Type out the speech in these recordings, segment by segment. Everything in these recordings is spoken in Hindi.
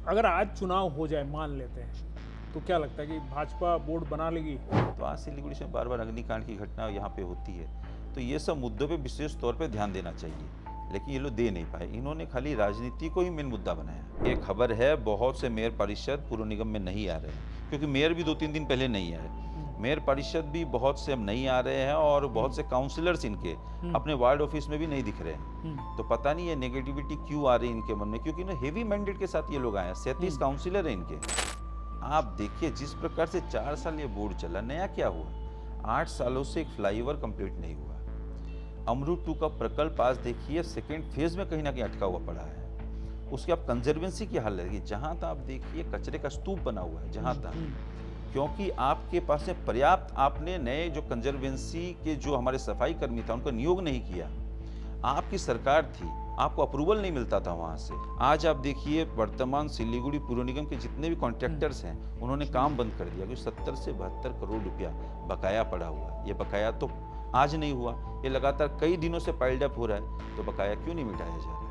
अगर आज चुनाव हो जाए, मान लेते हैं, तो क्या लगता है कि भाजपा बोर्ड बना लेगी? तो आज सिलीगुड़ी से बार बार अग्निकांड की घटना यहाँ पे होती है, तो ये सब मुद्दों पे विशेष तौर पे ध्यान देना चाहिए, लेकिन ये लोग दे नहीं पाए। इन्होंने खाली राजनीति को ही मेन मुद्दा बनाया। ये खबर है, बहुत से मेयर परिषद पूर्व निगम में नहीं आ रहे हैं, क्योंकि मेयर भी 2-3 दिन पहले नहीं आए। मेयर परिषद भी बहुत से अब नहीं आ रहे हैं और बहुत से काउंसिलर्स इनके अपने वार्ड ऑफिस में भी नहीं दिख रहे हैं। तो पता नहीं ये नेगेटिविटी क्यों आ रही है इनके मन में, क्योंकि इन्हें हेवी मैंडेट के साथ ये लोग आए हैं। 37 काउंसिलर हैं इनके। आप देखिए जिस प्रकार से 4 साल ये बोर्ड चला, नया क्या हुआ? 8 सालों से एक फ्लाईओवर कंप्लीट नहीं हुआ। अमरूद 2 का प्रकल्प आज देखिए सेकेंड फेज में कहीं ना कहीं अटका हुआ पड़ा है। उसकी आप कंजर्वेंसी की हालत है, जहां तक आप देखिए कचरे का स्तूप बना हुआ है जहां तक, क्योंकि आपके पास में पर्याप्त आपने नए जो कंजर्वेंसी के जो हमारे सफाई कर्मी था उनका नियोग नहीं किया। आपकी सरकार थी, आपको अप्रूवल नहीं मिलता था वहां से। आज आप देखिए वर्तमान सिलीगुड़ी पूर्व निगम के जितने भी कॉन्ट्रैक्टर्स हैं उन्होंने काम बंद कर दिया, क्योंकि 70 से 72 करोड़ रुपया बकाया पड़ा हुआ। ये बकाया तो आज नहीं हुआ, ये लगातार कई दिनों से पाइल्ड अप हो रहा है। तो बकाया क्यों नहीं मिटाया जा रहा है?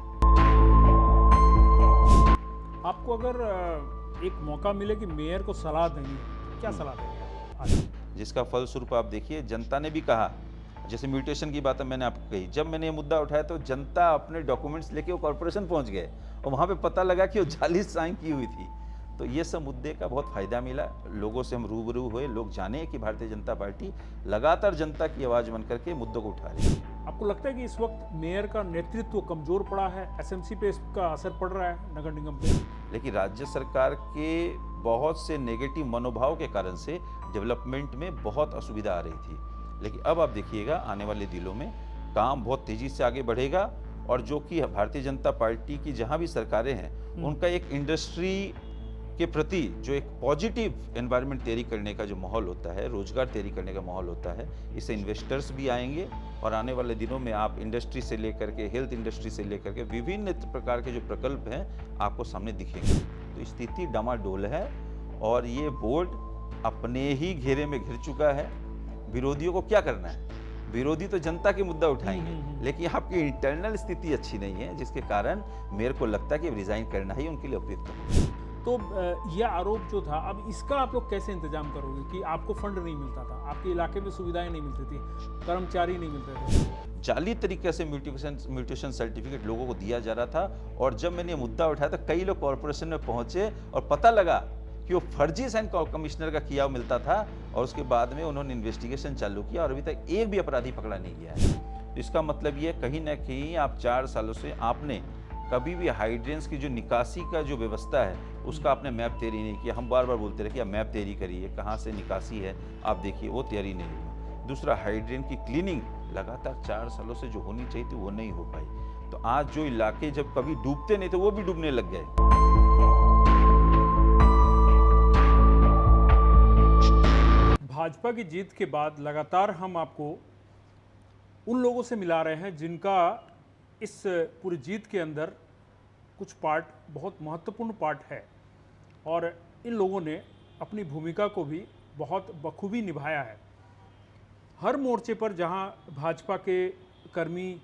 आपको अगर एक मौका मिले कि मेयर को सलाह देंगे, क्या सलाह देंगे आज? जिसका फलस्वरूप आप देखिए जनता ने भी कहा, जैसे म्यूटेशन की बात मैंने आपको कही, जब मैंने ये मुद्दा उठाया तो जनता अपने डॉक्यूमेंट्स लेके वो कॉर्पोरेशन पहुंच गए और वहां पे पता लगा कि वो जाली साइन की हुई थी। तो ये सब मुद्दे का बहुत फायदा मिला, लोगों से हम रूबरू हुए, लोग जाने कि भारतीय जनता पार्टी लगातार जनता की आवाज बन करके मुद्दों को उठा रही है। आपको लगता है कि इस वक्त मेयर का नेतृत्व कमजोर पड़ा है, एसएमसी पे इसका असर पड़ रहा है, नगर निगम पे? लेकिन राज्य सरकार के बहुत से नेगेटिव मनोभाव के कारण से डेवलपमेंट में बहुत असुविधा आ रही थी। लेकिन अब आप देखिएगा आने वाले दिनों में काम बहुत तेजी से आगे बढ़ेगा, और जो कि भारतीय जनता पार्टी की जहां भी सरकारें हैं उनका एक इंडस्ट्री के प्रति जो एक पॉजिटिव एनवायरनमेंट तैयारी करने का जो माहौल होता है, रोजगार तैयारी करने का माहौल होता है, इससे इन्वेस्टर्स भी आएंगे। और आने वाले दिनों में आप इंडस्ट्री से लेकर के हेल्थ इंडस्ट्री से लेकर के विभिन्न प्रकार के जो प्रकल्प हैं आपको सामने दिखेंगे। तो स्थिति डामाडोल है और ये बोर्ड अपने ही घेरे में घिर चुका है। विरोधियों को क्या करना है? विरोधी तो जनता के मुद्दा उठाएंगे, लेकिन आपकी इंटरनल स्थिति अच्छी नहीं है, जिसके कारण मेरे को लगता है कि रिजाइन करना ही उनके लिए उपयुक्त होगा। तो यह आरोप जो था, अब इसका आप लोग कैसे इंतजाम करोगे कि आपको फंड नहीं मिलता था, आपके इलाके में सुविधाएं नहीं मिलती थी, कर्मचारी नहीं मिलते थे? जाली तरीके से म्यूटेशन सर्टिफिकेट लोगों को दिया जा रहा था। और जब मैंने ये मुद्दा उठाया तो कई लोग कॉर्पोरेशन में पहुंचे और पता लगा कि वो फर्जी साइन कमिश्नर का किया मिलता था, और उसके बाद में उन्होंने इन्वेस्टिगेशन चालू किया और अभी तक एक भी अपराधी पकड़ा नहीं गया है। तो इसका मतलब ये कहीं ना कहीं आप 4 सालों से आपने कभी भी हाइड्रेंस की जो निकासी का जो व्यवस्था है उसका आपने मैप तैयारी नहीं किया। हम बार बार बोलते रहे कि आप मैप तैयारी करिए, कहाँ से निकासी है आप देखिए, वो तैयारी नहीं हुई। दूसरा, हाइड्रेन की क्लीनिंग लगातार 4 सालों से जो होनी चाहिए थी वो नहीं हो पाई। तो आज जो इलाके जब कभी डूबते नहीं थे वो भी डूबने लग गए। भाजपा की जीत के बाद लगातार हम आपको उन लोगों से मिला रहे हैं जिनका इस पूरी जीत के अंदर कुछ पार्ट, बहुत महत्वपूर्ण पार्ट है, और इन लोगों ने अपनी भूमिका को भी बहुत बखूबी निभाया है। हर मोर्चे पर जहां भाजपा के कर्मी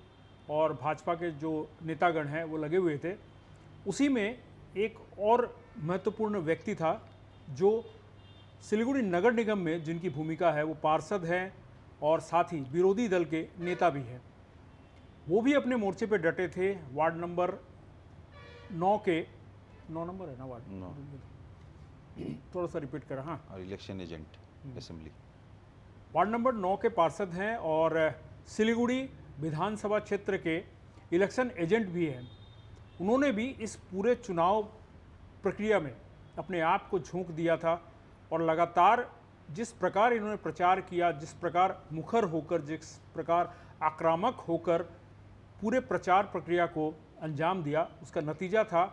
और भाजपा के जो नेतागण हैं वो लगे हुए थे, उसी में एक और महत्वपूर्ण व्यक्ति था जो सिलीगुड़ी नगर निगम में जिनकी भूमिका है, वो पार्षद हैं और साथ ही विरोधी दल के नेता भी हैं। वो भी अपने मोर्चे पे डटे थे। वार्ड नंबर 9 के 9 नंबर है ना वार्ड? 9 थोड़ा सा रिपीट करा। हाँ, और election agent assembly. Ward number 9 के पार्षद हैं और सिलीगुड़ी विधानसभा क्षेत्र के इलेक्शन एजेंट भी हैं। उन्होंने भी इस पूरे चुनाव प्रक्रिया में अपने आप को झोंक दिया था और लगातार जिस प्रकार इन्होंने प्रचार किया, जिस प्रकार मुखर होकर, जिस प्रकार आक्रामक होकर पूरे प्रचार प्रक्रिया को अंजाम दिया, उसका नतीजा था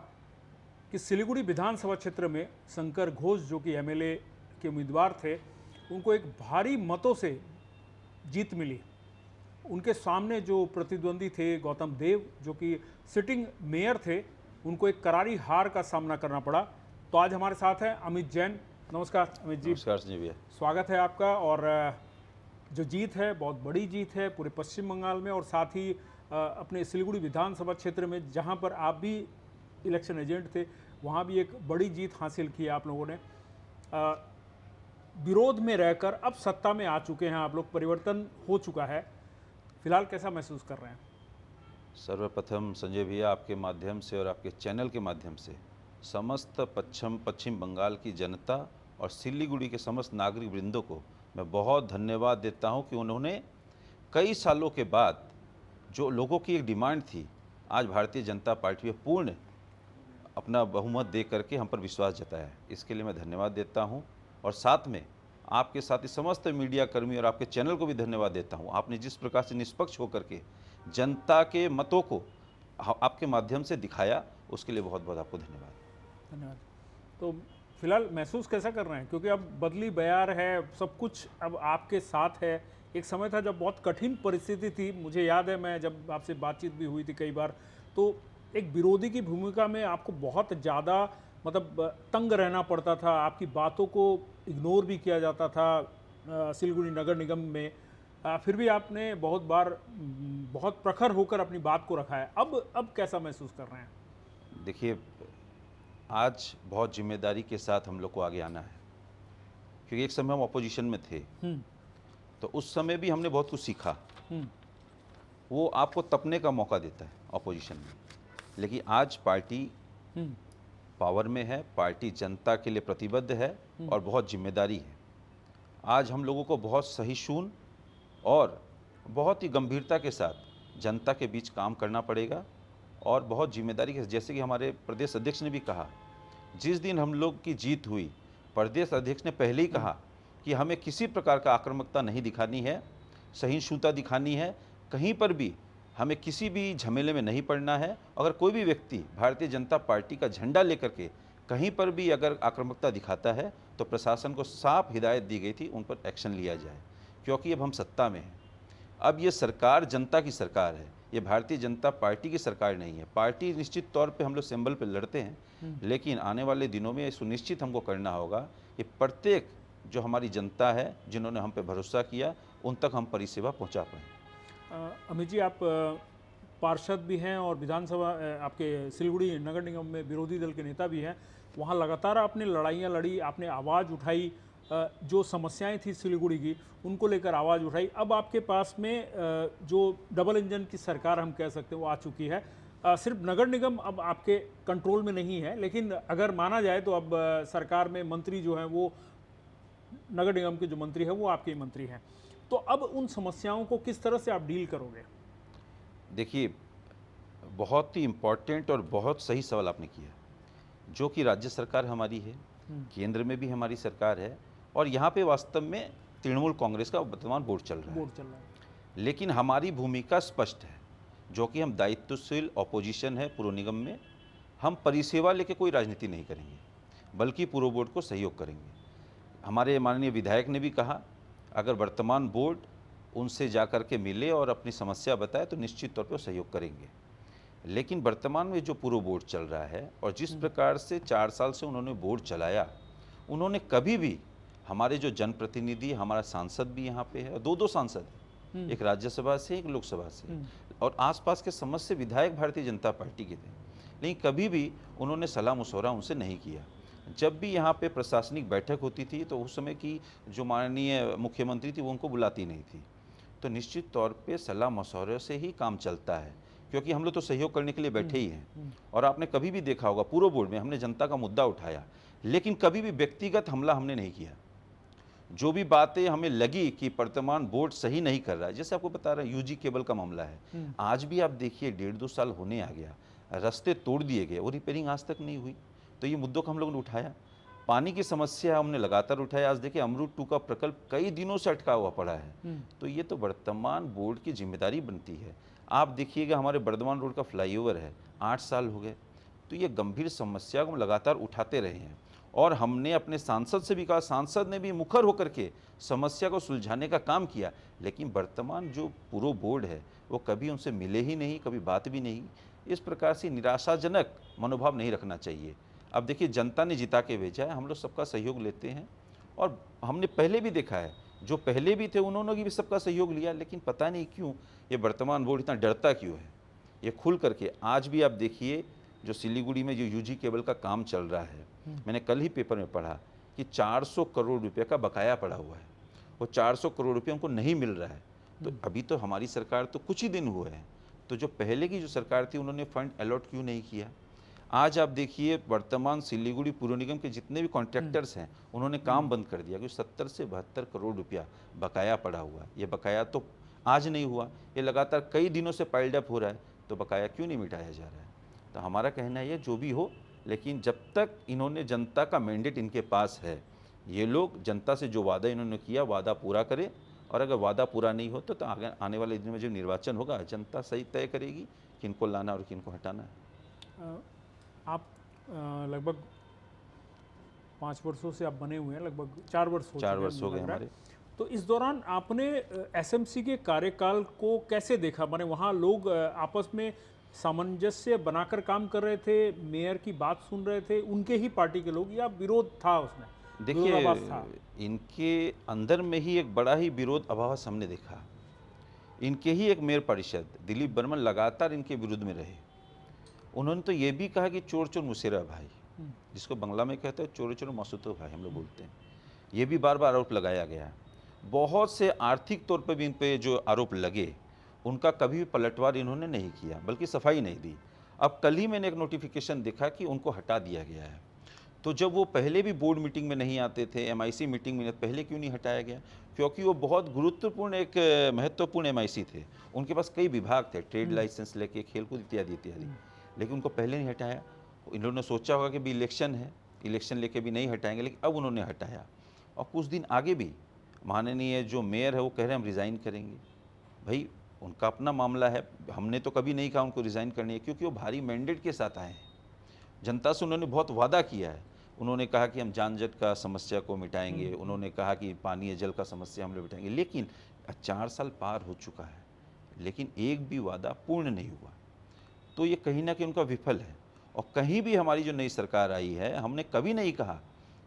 कि सिलीगुड़ी विधानसभा क्षेत्र में शंकर घोष जो कि एमएलए के उम्मीदवार थे, उनको एक भारी मतों से जीत मिली। उनके सामने जो प्रतिद्वंदी थे गौतम देव जो कि सिटिंग मेयर थे, उनको एक करारी हार का सामना करना पड़ा। तो आज हमारे साथ हैं अमित जैन। नमस्कार अमित जी। नमस्कार जी भैया। स्वागत है आपका। और जो जीत है बहुत बड़ी जीत है पूरे पश्चिम बंगाल में, और साथ ही अपने सिलीगुड़ी विधानसभा क्षेत्र में जहां पर आप भी इलेक्शन एजेंट थे, वहाँ भी एक बड़ी जीत हासिल की है आप लोगों ने। विरोध में रहकर अब सत्ता में आ चुके हैं आप लोग, परिवर्तन हो चुका है, फिलहाल कैसा महसूस कर रहे हैं? सर्वप्रथम संजय भैया, आपके माध्यम से और आपके चैनल के माध्यम से समस्त पश्चिम बंगाल की जनता और सिलीगुड़ी के समस्त नागरिक वृंदों को मैं बहुत धन्यवाद देता हूं कि उन्होंने कई सालों के बाद जो लोगों की एक डिमांड थी, आज भारतीय जनता पार्टी में पूर्ण अपना बहुमत दे करके हम पर विश्वास जताया है। इसके लिए मैं धन्यवाद देता हूं और साथ में आपके साथ ही समस्त मीडिया कर्मी और आपके चैनल को भी धन्यवाद देता हूं। आपने जिस प्रकार से निष्पक्ष होकर के जनता के मतों को आपके माध्यम से दिखाया, उसके लिए बहुत बहुत आपको धन्यवाद। धन्यवाद। तो फिलहाल महसूस कैसा कर रहे हैं, क्योंकि अब बदली बयार है, सब कुछ अब आपके साथ है। एक समय था जब बहुत कठिन परिस्थिति थी, मुझे याद है, मैं जब आपसे बातचीत भी हुई थी कई बार, तो एक विरोधी की भूमिका में आपको बहुत ज़्यादा मतलब तंग रहना पड़ता था, आपकी बातों को इग्नोर भी किया जाता था सिलीगुड़ी नगर निगम में। फिर भी आपने बहुत बार बहुत प्रखर होकर अपनी बात को रखा है। अब कैसा महसूस कर रहे हैं? देखिए, आज बहुत जिम्मेदारी के साथ हम लोग को आगे आना है, क्योंकि एक समय हम अपोजिशन में थे, तो उस समय भी हमने बहुत कुछ सीखा। वो आपको तपने का मौका देता है अपोजिशन में, लेकिन आज पार्टी पावर में है, पार्टी जनता के लिए प्रतिबद्ध है और बहुत जिम्मेदारी है। आज हम लोगों को बहुत सहिष्णु और बहुत ही गंभीरता के साथ जनता के बीच काम करना पड़ेगा और बहुत जिम्मेदारी के, जैसे कि हमारे प्रदेश अध्यक्ष ने भी कहा, जिस दिन हम लोग की जीत हुई, प्रदेश अध्यक्ष ने पहले ही कहा कि हमें किसी प्रकार का आक्रामकता नहीं दिखानी है, सहिष्णुता दिखानी है, कहीं पर भी हमें किसी भी झमेले में नहीं पड़ना है। अगर कोई भी व्यक्ति भारतीय जनता पार्टी का झंडा लेकर के कहीं पर भी अगर आक्रामकता दिखाता है, तो प्रशासन को साफ हिदायत दी गई थी उन पर एक्शन लिया जाए, क्योंकि अब हम सत्ता में हैं। अब ये सरकार जनता की सरकार है, ये भारतीय जनता पार्टी की सरकार नहीं है। पार्टी निश्चित तौर पे हम लोग सिंबल पे लड़ते हैं, लेकिन आने वाले दिनों में ये सुनिश्चित हमको करना होगा कि प्रत्येक जो हमारी जनता है, जिन्होंने हम पे भरोसा किया, उन तक हम परिसेवा पहुंचा पाएँ। अमित जी, आप पार्षद भी हैं और विधानसभा आपके सिलीगुड़ी नगर निगम में विरोधी दल के नेता भी हैं। वहाँ लगातार आपने लड़ाइयाँ लड़ी, आपने आवाज़ उठाई, जो समस्याएं थी सिलीगुड़ी की उनको लेकर आवाज़ उठाई। अब आपके पास में जो डबल इंजन की सरकार हम कह सकते हैं वो आ चुकी है। सिर्फ नगर निगम अब आपके कंट्रोल में नहीं है, लेकिन अगर माना जाए तो अब सरकार में मंत्री जो हैं वो नगर निगम के जो मंत्री हैं वो आपके ही मंत्री हैं। तो अब उन समस्याओं को किस तरह से आप डील करोगे? देखिए, बहुत ही इम्पोर्टेंट और बहुत सही सवाल आपने किया, जो कि राज्य सरकार हमारी है, केंद्र में भी हमारी सरकार है और यहाँ पे वास्तव में तृणमूल कांग्रेस का वर्तमान बोर्ड चल रहा है। लेकिन हमारी भूमिका स्पष्ट है, जो कि हम दायित्वशील ऑपोजिशन है पूर्व निगम में। हम परिसेवा लेके कोई राजनीति नहीं करेंगे, बल्कि पूर्व बोर्ड को सहयोग करेंगे। हमारे माननीय विधायक ने भी कहा, अगर वर्तमान बोर्ड उनसे जा कर के मिले और अपनी समस्या बताए तो निश्चित तौर पर सहयोग करेंगे। लेकिन वर्तमान में जो पूर्व बोर्ड चल रहा है और जिस प्रकार से 4 साल से उन्होंने बोर्ड चलाया, उन्होंने कभी भी हमारे जो जनप्रतिनिधि, हमारा सांसद भी यहाँ पे है, 2 सांसद हैं, एक राज्यसभा से एक लोकसभा से, और आसपास के समस्त विधायक भारतीय जनता पार्टी के थे, लेकिन कभी भी उन्होंने सलाह मशवरा उनसे नहीं किया। जब भी यहाँ पे प्रशासनिक बैठक होती थी तो उस समय की जो माननीय मुख्यमंत्री थी वो उनको बुलाती नहीं थी। तो निश्चित तौर पे सलाह मशवरे से ही काम चलता है, क्योंकि हम लोग तो सहयोग करने के लिए बैठे ही हैं। और आपने कभी भी देखा होगा पूर्व बोर्ड में हमने जनता का मुद्दा उठाया, लेकिन कभी भी व्यक्तिगत हमला हमने नहीं किया। जो भी बातें हमें लगी कि वर्तमान बोर्ड सही नहीं कर रहा है, जैसे आपको बता रहा है यूजी केबल का मामला है, आज भी आप देखिए 1.5-2 साल होने आ गया, रास्ते तोड़ दिए गए, वो रिपेयरिंग आज तक नहीं हुई। तो ये मुद्दों को हम लोगों ने उठाया। पानी की समस्या हमने लगातार उठाया। आज देखिए अमरूद 2 का प्रकल्प कई दिनों से अटका हुआ पड़ा है। तो ये तो वर्तमान बोर्ड की जिम्मेदारी बनती है। आप देखिएगा हमारे बर्धमान रोड का फ्लाईओवर है, 8 साल हो गए। तो ये गंभीर समस्या को हम लगातार उठाते रहे हैं और हमने अपने सांसद से भी कहा, सांसद ने भी मुखर होकर के समस्या को सुलझाने का काम किया, लेकिन वर्तमान जो पूर्व बोर्ड है वो कभी उनसे मिले ही नहीं, कभी बात भी नहीं। इस प्रकार से निराशाजनक मनोभाव नहीं रखना चाहिए। अब देखिए जनता ने जिता के भेजा है, हम लोग सबका सहयोग लेते हैं और हमने पहले भी देखा है, जो पहले भी थे उन्होंने भी सबका सहयोग लिया, लेकिन पता नहीं क्यों ये वर्तमान बोर्ड इतना डरता क्यों है। ये खुल करके आज भी आप देखिए जो सिलीगुड़ी में जो यूजी केबल का काम चल रहा है, मैंने कल ही पेपर में पढ़ा कि 400 करोड़ रुपए का बकाया पड़ा हुआ है। वो 400 करोड़ रुपए उनको नहीं मिल रहा है। तो अभी तो हमारी सरकार तो कुछ ही दिन हुए हैं, तो जो पहले की जो सरकार थी उन्होंने फंड अलॉट क्यों नहीं किया? आज आप देखिए वर्तमान सिलीगुड़ी पुर निगम के जितने भी कॉन्ट्रैक्टर्स हैं उन्होंने काम बंद कर दिया, क्योंकि 70 से 72 करोड़ रुपया बकाया पड़ा हुआ है। ये बकाया तो आज नहीं हुआ, ये लगातार कई दिनों से पाइल्ड अप हो रहा है, तो बकाया क्यों नहीं मिटाया जा रहा है? तो हमारा कहना है ये जो भी हो, लेकिन जब तक इन्होंने जनता का मैंडेट इनके पास है, ये लोग जनता से जो वादा इन्होंने किया वादा पूरा करें, और अगर वादा पूरा नहीं हो तो आगे आने वाले दिनों में जो निर्वाचन होगा जनता सही तय करेगी कि इनको लाना और किनको हटाना है। आप लगभग 5 वर्षों से आप बने हुए हैं, लगभग 4 वर्ष हो 4 चुके हैं, वर्ष हो मुझे गए लग रहा है। हमारे। तो इस दौरान आपने एसएमसी के कार्यकाल को कैसे देखा? माने वहाँ लोग आपस में सामंजस्य बनाकर काम कर रहे थे, मेयर की बात सुन रहे थे, उनके ही पार्टी के लोग, या विरोध था उसमें? विरोधाभास था? देखिए, इनके अंदर में ही एक बड़ा ही विरोध अभास हमने देखा। इनके ही एक मेयर परिषद दिलीप बर्मन लगातार इनके विरुद्ध में रहे। उन्होंने तो ये भी कहा कि चोर चोर मुसेरा भाई, जिसको बंगला में कहते हैं चोर चोर मसूतो भाई हम लोग बोलते हैं, ये भी बार बार आरोप लगाया गया। बहुत से आर्थिक तौर पर भी इन पे जो आरोप लगे उनका कभी भी पलटवार इन्होंने नहीं किया, बल्कि सफाई नहीं दी। अब कल ही मैंने एक नोटिफिकेशन देखा कि उनको हटा दिया गया है। तो जब वो पहले भी बोर्ड मीटिंग में नहीं आते थे, एमआईसी मीटिंग में, पहले क्यों नहीं हटाया गया? क्योंकि वो बहुत गुरुत्वपूर्ण एक महत्वपूर्ण एमआईसी थे। उनके पास कई विभाग थे, ट्रेड लाइसेंस लेके खेलकूद इत्यादि इत्यादि, लेकिन उनको पहले नहीं हटाया। इन्होंने सोचा होगा कि भी इलेक्शन है, इलेक्शन लेके भी नहीं हटाएंगे, लेकिन अब उन्होंने हटाया। और कुछ दिन आगे भी माननीय जो मेयर है वो कह रहे हैं हम रिज़ाइन करेंगे। भाई उनका अपना मामला है, हमने तो कभी नहीं कहा उनको रिज़ाइन करनी है, क्योंकि वो भारी मैंडेट के साथ आए हैं। जनता से उन्होंने बहुत वादा किया है। उन्होंने कहा कि हम जानजट का समस्या को मिटाएंगे, उन्होंने कहा कि पानी जल का समस्या हम लोग मिटाएंगे, लेकिन 4 साल पार हो चुका है, लेकिन एक भी वादा पूर्ण नहीं हुआ। तो ये कहीं ना कहीं उनका विफल है। और कहीं भी हमारी जो नई सरकार आई है, हमने कभी नहीं कहा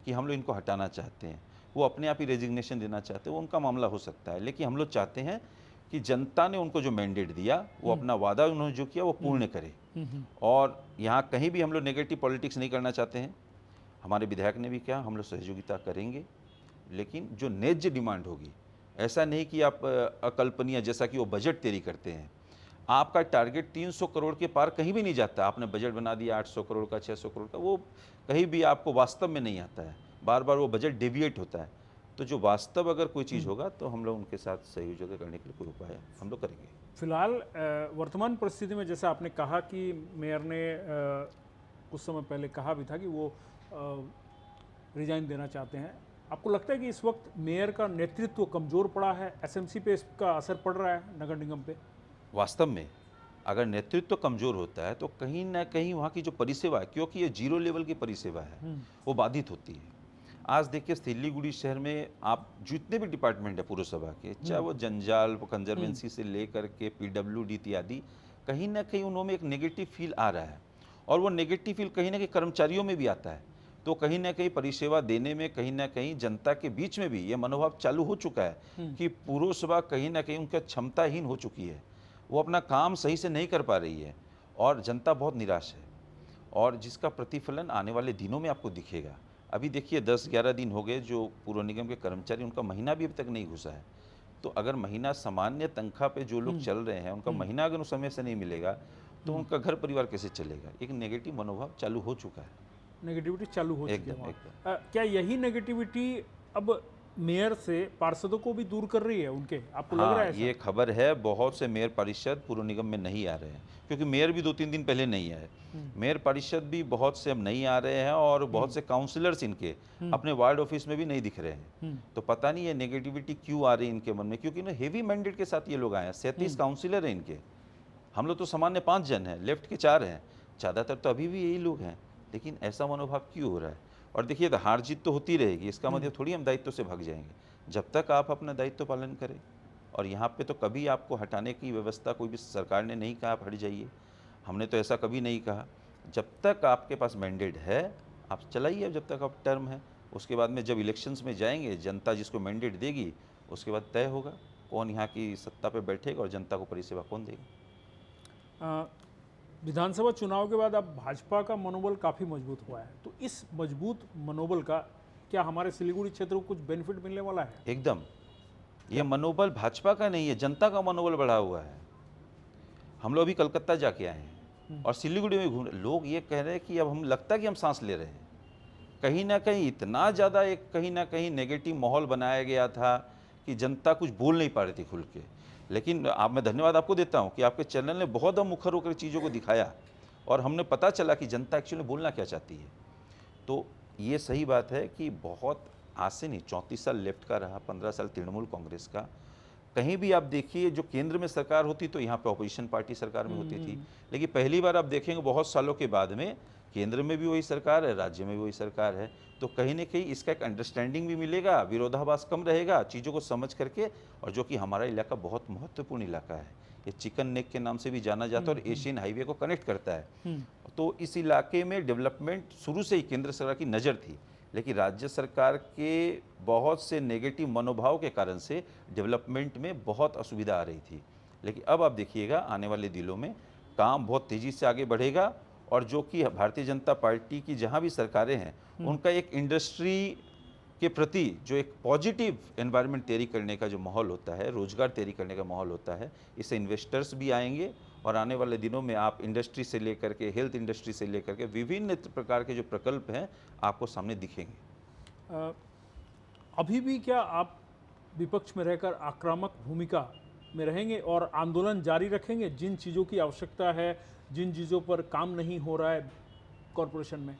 कि हम लोग इनको हटाना चाहते हैं। वो अपने आप ही रेजिग्नेशन देना चाहते हैं, वो उनका मामला हो सकता है, लेकिन हम लोग चाहते हैं कि जनता ने उनको जो मैंडेट दिया, वो अपना वादा उन्होंने जो किया वो पूर्ण करे। और यहाँ कहीं भी हम लोग नेगेटिव पॉलिटिक्स नहीं करना चाहते हैं। हमारे विधायक ने भी कहा हम लोग सहयोगिता करेंगे, लेकिन जो न्याय्य डिमांड होगी, ऐसा नहीं कि आप अकल्पनीय, जैसा कि वो बजट तैयारी करते हैं। आपका टारगेट 300 करोड़ के पार कहीं भी नहीं जाता, आपने बजट बना दिया 800 करोड़ का, 600 करोड़ का, वो कहीं भी आपको वास्तव में नहीं आता है, बार बार वो बजट डेविएट होता है। तो जो वास्तव अगर कोई चीज़ होगा तो हम लोग उनके साथ सहयोग करने के लिए कोई उपाय हम लोग करेंगे। फिलहाल वर्तमान परिस्थिति में, जैसा आपने कहा कि मेयर ने कुछ समय पहले कहा भी था कि वो रिजाइन देना चाहते हैं, आपको लगता है कि इस वक्त मेयर का नेतृत्व कमज़ोर पड़ा है, एसएमसी पे इसका असर पड़ रहा है, नगर निगम पे? वास्तव में अगर नेतृत्व कमज़ोर होता है तो कहीं ना कहीं वहाँ की जो परिसेवा है, क्योंकि ये 0 लेवल की परिसेवा है, वो बाधित होती है। आज देखिए सिलीगुड़ी शहर में आप जितने भी डिपार्टमेंट है पुरसभा के, चाहे वो जंजाल कंजर्वेंसी से लेकर के पीडब्ल्यूडी इत्यादि, कहीं ना कहीं उन्होंने एक नेगेटिव फील आ रहा है, और वो नेगेटिव फील कहीं ना कहीं कर्मचारियों में भी आता है। तो कहीं ना कहीं परिसेवा देने में कहीं ना कहीं जनता के बीच में भी ये मनोभाव चालू हो चुका है कि पुरसभा कहीं ना कहीं उनका क्षमताहीन हो चुकी है, वो अपना काम सही से नहीं कर पा रही है, और जनता बहुत निराश है, और जिसका प्रतिफलन आने वाले दिनों में आपको दिखेगा। अभी देखिए 10-11 दिन हो गए जो पुर निगम के कर्मचारी, उनका महीना भी अभी तक नहीं घुसा है। तो अगर महीना सामान्य तनख्वाह पे जो लोग चल रहे हैं, उनका महीना अगर उस समय से नहीं मिलेगा तो उनका घर परिवार कैसे चलेगा? एक नेगेटिव मनोभाव चालू हो चुका है। नेगेटिविटी चालू हो चुकी है एकदम वहाँ। एकदम। क्या यही नेगेटिविटी अब मेयर से पार्षदों को भी दूर कर रही है उनके, आपको लग रहा है हाँ, ऐसा? ये खबर है, बहुत से मेयर परिषद पुर निगम में नहीं आ रहे हैं, क्योंकि मेयर भी 2-3 दिन पहले नहीं आए। मेयर परिषद भी बहुत से अब नहीं आ रहे हैं, और बहुत से काउंसलर्स इनके अपने वार्ड ऑफिस में भी नहीं दिख रहे हैं। तो पता नहीं ये नेगेटिविटी क्यों आ रही है इनके मन में, क्योंकि ना हेवी मैंडेट के साथ ये लोग आए हैं। 37 काउंसिलर हैं इनके, हम लोग तो सामान्य 5 जन हैं, लेफ्ट के 4 हैं, ज़्यादातर तो अभी भी यही लोग हैं। लेकिन ऐसा मनोभाव क्यों हो रहा है? और देखिए हार जीत तो होती रहेगी, इसका मतलब थोड़ी हम दायित्व से भाग जाएंगे, जब तक आप अपना दायित्व पालन करें। और यहाँ पे तो कभी आपको हटाने की व्यवस्था कोई भी सरकार ने नहीं कहा आप हट जाइए, हमने तो ऐसा कभी नहीं कहा। जब तक आपके पास मैंडेट है आप चलाइए, जब तक आप टर्म है। उसके बाद में जब इलेक्शंस में जाएंगे, जनता जिसको मैंडेट देगी उसके बाद तय होगा कौन यहाँ की सत्ता पे बैठेगा और जनता को परिसेवा कौन देगा। विधानसभा चुनाव के बाद अब भाजपा का मनोबल काफ़ी मजबूत हुआ है, तो इस मजबूत मनोबल का क्या हमारे सिलीगुड़ी क्षेत्र को कुछ बेनिफिट मिलने वाला है? एकदम। ये मनोबल भाजपा का नहीं है, जनता का मनोबल बढ़ा हुआ है। हम लोग अभी कलकत्ता जाके आए हैं और सिलीगुड़ी में घूम, लोग ये कह रहे हैं कि अब हम लगता है कि हम सांस ले रहे हैं। कहीं ना कहीं इतना ज़्यादा एक कहीं ना कहीं नेगेटिव माहौल बनाया गया था कि जनता कुछ बोल नहीं पा रही थी खुल के। लेकिन मैं धन्यवाद आपको देता हूँ कि आपके चैनल ने बहुत मुखर होकर चीज़ों को दिखाया और हमने पता चला कि जनता एक्चुअली बोलना क्या चाहती है। तो ये सही बात है कि बहुत आज से नहीं, 34 साल लेफ्ट का रहा, 15 साल तृणमूल कांग्रेस का। कहीं भी आप देखिए, जो केंद्र में सरकार होती तो यहाँ पे अपोजिशन पार्टी सरकार में होती थी, लेकिन पहली बार आप देखेंगे बहुत सालों के बाद में केंद्र में भी वही सरकार है, राज्य में भी वही सरकार है। तो कहीं ना कहीं इसका एक अंडरस्टैंडिंग भी मिलेगा, विरोधाभास कम रहेगा, चीज़ों को समझ करके। और जो कि हमारा इलाका बहुत महत्वपूर्ण इलाका है, ये चिकन नेक के नाम से भी जाना जाता है और एशियन हाईवे को कनेक्ट करता है। तो इस इलाके में डेवलपमेंट शुरू से ही केंद्र सरकार की नज़र थी, लेकिन राज्य सरकार के बहुत से नेगेटिव मनोभाव के कारण से डेवलपमेंट में बहुत असुविधा आ रही थी। लेकिन अब आप देखिएगा आने वाले दिनों में काम बहुत तेज़ी से आगे बढ़ेगा और जो कि भारतीय जनता पार्टी की जहाँ भी सरकारें हैं उनका एक इंडस्ट्री के प्रति जो एक पॉजिटिव एनवायरनमेंट तैयारी करने का जो माहौल होता है, रोजगार तैयारी करने का माहौल होता है, इससे इन्वेस्टर्स भी आएंगे और आने वाले दिनों में आप इंडस्ट्री से लेकर के हेल्थ इंडस्ट्री से लेकर के विभिन्न प्रकार के जो प्रकल्प हैं आपको सामने दिखेंगे। अभी भी क्या आप विपक्ष में रहकर आक्रामक भूमिका में रहेंगे और आंदोलन जारी रखेंगे जिन चीज़ों की आवश्यकता है, जिन चीज़ों पर काम नहीं हो रहा है कॉरपोरेशन में?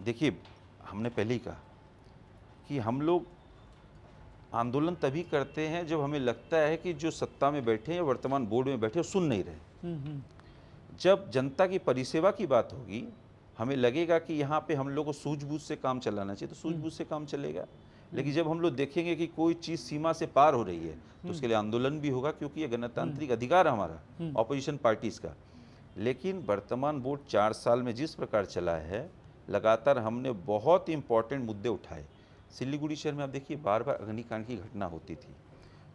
देखिए, हमने पहले ही कहा कि हम लोग आंदोलन तभी करते हैं जब हमें लगता है कि जो सत्ता में बैठे हैं, वर्तमान बोर्ड में बैठे, सुन नहीं रहे। जब जनता की परिसेवा की बात होगी, हमें लगेगा कि यहाँ पे हम लोग को सूझबूझ से काम चलाना चाहिए, तो सूझबूझ से काम चलेगा। लेकिन जब हम लोग देखेंगे कि कोई चीज़ सीमा से पार हो रही है तो उसके लिए आंदोलन भी होगा, क्योंकि ये गणतांत्रिक अधिकार है हमारा ऑपोजिशन पार्टीज़ का। लेकिन वर्तमान बोर्ड 4 साल में जिस प्रकार चला है, लगातार हमने बहुत इंपॉर्टेंट मुद्दे उठाए। सिलीगुड़ी शहर में आप देखिए बार बार अग्निकांड की घटना होती थी,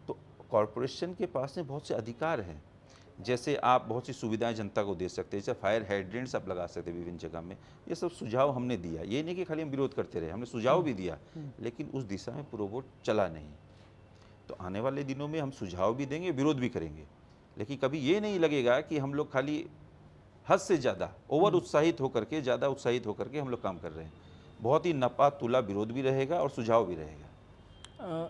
तो कॉरपोरेशन के पास में बहुत से अधिकार हैं। जैसे आप बहुत सी सुविधाएं जनता को दे सकते हैं, जैसे फायर हाइड्रेंट्स आप लगा सकते हैं विभिन्न जगह में। ये सब सुझाव हमने दिया, ये नहीं कि खाली हम विरोध करते रहे, हमने सुझाव भी दिया, लेकिन उस दिशा में पूरा बोर्ड चला नहीं। तो आने वाले दिनों में हम सुझाव भी देंगे, विरोध भी करेंगे, लेकिन कभी ये नहीं लगेगा कि हम लोग खाली हद से ज़्यादा ओवर उत्साहित होकर के, ज़्यादा उत्साहित होकर के हम लोग काम कर रहे हैं। बहुत ही नपा तुला विरोध भी रहेगा और सुझाव भी रहेगा।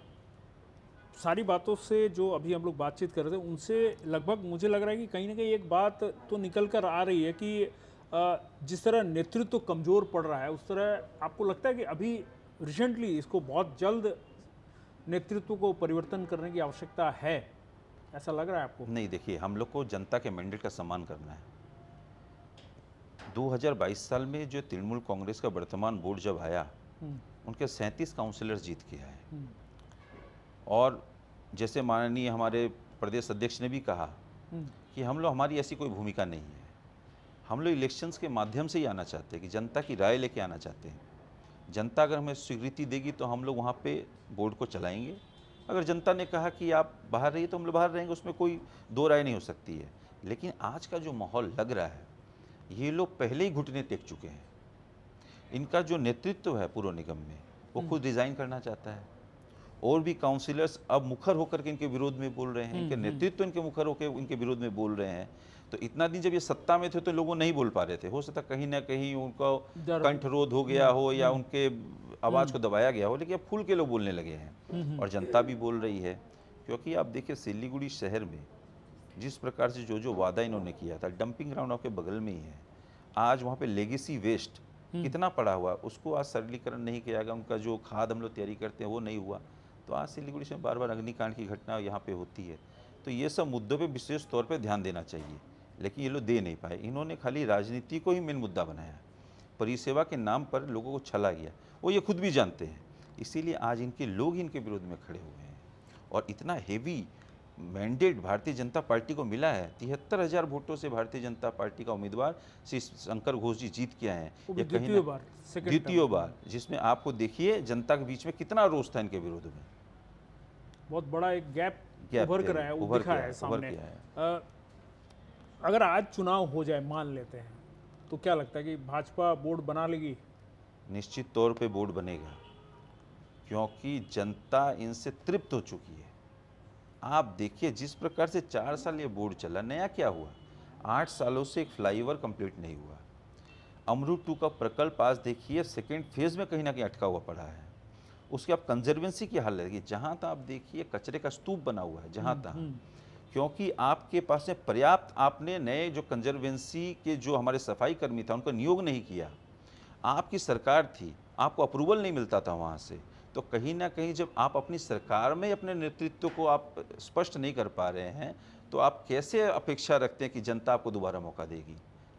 सारी बातों से जो अभी हम लोग बातचीत कर रहे थे उनसे लगभग मुझे लग रहा है कि कहीं ना कहीं एक बात तो निकल कर आ रही है कि जिस तरह नेतृत्व कमज़ोर पड़ रहा है, उस तरह आपको लगता है कि अभी रिसेंटली इसको बहुत जल्द नेतृत्व को परिवर्तन करने की आवश्यकता है, ऐसा लग रहा है आपको? नहीं, देखिए, हम लोग को जनता के मैंडेट का सम्मान करना है। 2022 साल में जो तृणमूल कांग्रेस का वर्तमान बोर्ड जब आया, उनके 37 काउंसिलर्स जीत के आए। और जैसे माननीय हमारे प्रदेश अध्यक्ष ने भी कहा कि हम लोग, हमारी ऐसी कोई भूमिका नहीं है, हम लोग इलेक्शंस के माध्यम से ही आना चाहते हैं कि जनता की राय लेके आना चाहते हैं। जनता अगर हमें स्वीकृति देगी तो हम लोग वहाँ पे बोर्ड को चलाएंगे। अगर जनता ने कहा कि आप बाहर रहिए तो हम लोग बाहर रहेंगे, उसमें कोई दो राय नहीं हो सकती है। लेकिन आज का जो माहौल लग रहा है, ये लोग पहले ही घुटने टेक चुके हैं। इनका जो नेतृत्व है पूर्व निगम में, वो खुद रिजाइन करना चाहता है, और भी काउंसिलर्स अब मुखर होकर के इनके विरोध में बोल रहे हैं, इनके नेतृत्व इनके मुखर होकर इनके विरोध में बोल रहे हैं। तो इतना दिन जब ये सत्ता में थे तो लोगों नहीं बोल पा रहे थे, हो सकता कहीं ना कहीं उनको कंठरोध हो गया हो या उनके आवाज़ को दबाया गया हो, लेकिन अब खुल के लोग बोलने लगे हैं और जनता भी बोल रही है। क्योंकि आप देखिए सिलीगुड़ी शहर में जिस प्रकार से जो वादा इन्होंने किया था, डंपिंग ग्राउंड आपके बगल में ही है, आज वहाँ पे लेगेसी वेस्ट कितना पड़ा हुआ, उसको आज सरलीकरण नहीं किया गया। उनका जो खाद हम लोग तैयारी करते हैं वो नहीं हुआ। तो आज सिलीगुड़ी में बार बार अग्निकांड की घटना यहाँ पे होती है। तो ये सब मुद्दों पे विशेष तौर पे ध्यान देना चाहिए, लेकिन ये लोग दे नहीं पाए। इन्होंने खाली राजनीति को ही मेन मुद्दा बनाया, परिसेवा के नाम पर लोगों को छला गया, वो ये खुद भी जानते हैं। इसीलिए आज इनके लोग इनके विरोध में खड़े हुए हैं और इतना heavy mandate Bharatiya Janata party को मिला है। 73,000 वोटों से भारतीय जनता पार्टी का उम्मीदवार श्री शंकर घोष जी जीत के आए हैं। ये द्वितीय बार, जिसमें आपको देखिए जनता के बीच में कितना रोष था इनके विरोध में। बहुत बड़ा एक गैप उभर कर आया है, दिखा है सामने। अगर आज चुनाव हो जाए, मान लेते हैं, तो क्या लगता है कि भाजपा बोर्ड बना लेगी? निश्चित तौर पे बोर्ड बनेगा, क्योंकि जनता इनसे तृप्त हो चुकी है। आप देखिए जिस प्रकार से 4 साल ये बोर्ड चला, नया क्या हुआ? 8 सालों से एक फ्लाईओवर कंप्लीट नहीं हुआ। अमरूद 2 का प्रकल्प आज देखिए सेकेंड फेज में कहीं ना कहीं अटका हुआ पड़ा है। उसकी आप कंजर्वेंसी की हालत देखिए, जहाँ तक आप देखिए कचरे का स्तूप बना हुआ है जहाँ तक, क्योंकि आपके पास में पर्याप्त आपने नए जो कंजर्वेंसी के जो हमारे सफाई कर्मी था उनको नियोग नहीं किया। आपकी सरकार थी, आपको अप्रूवल नहीं मिलता था वहाँ से, तो कहीं ना कहीं जब आप अपनी सरकार में अपने नेतृत्व को आप स्पष्ट नहीं कर पा रहे हैं, तो आप कैसे अपेक्षा रखते हैं कि जनता आपको दोबारा मौका देगी?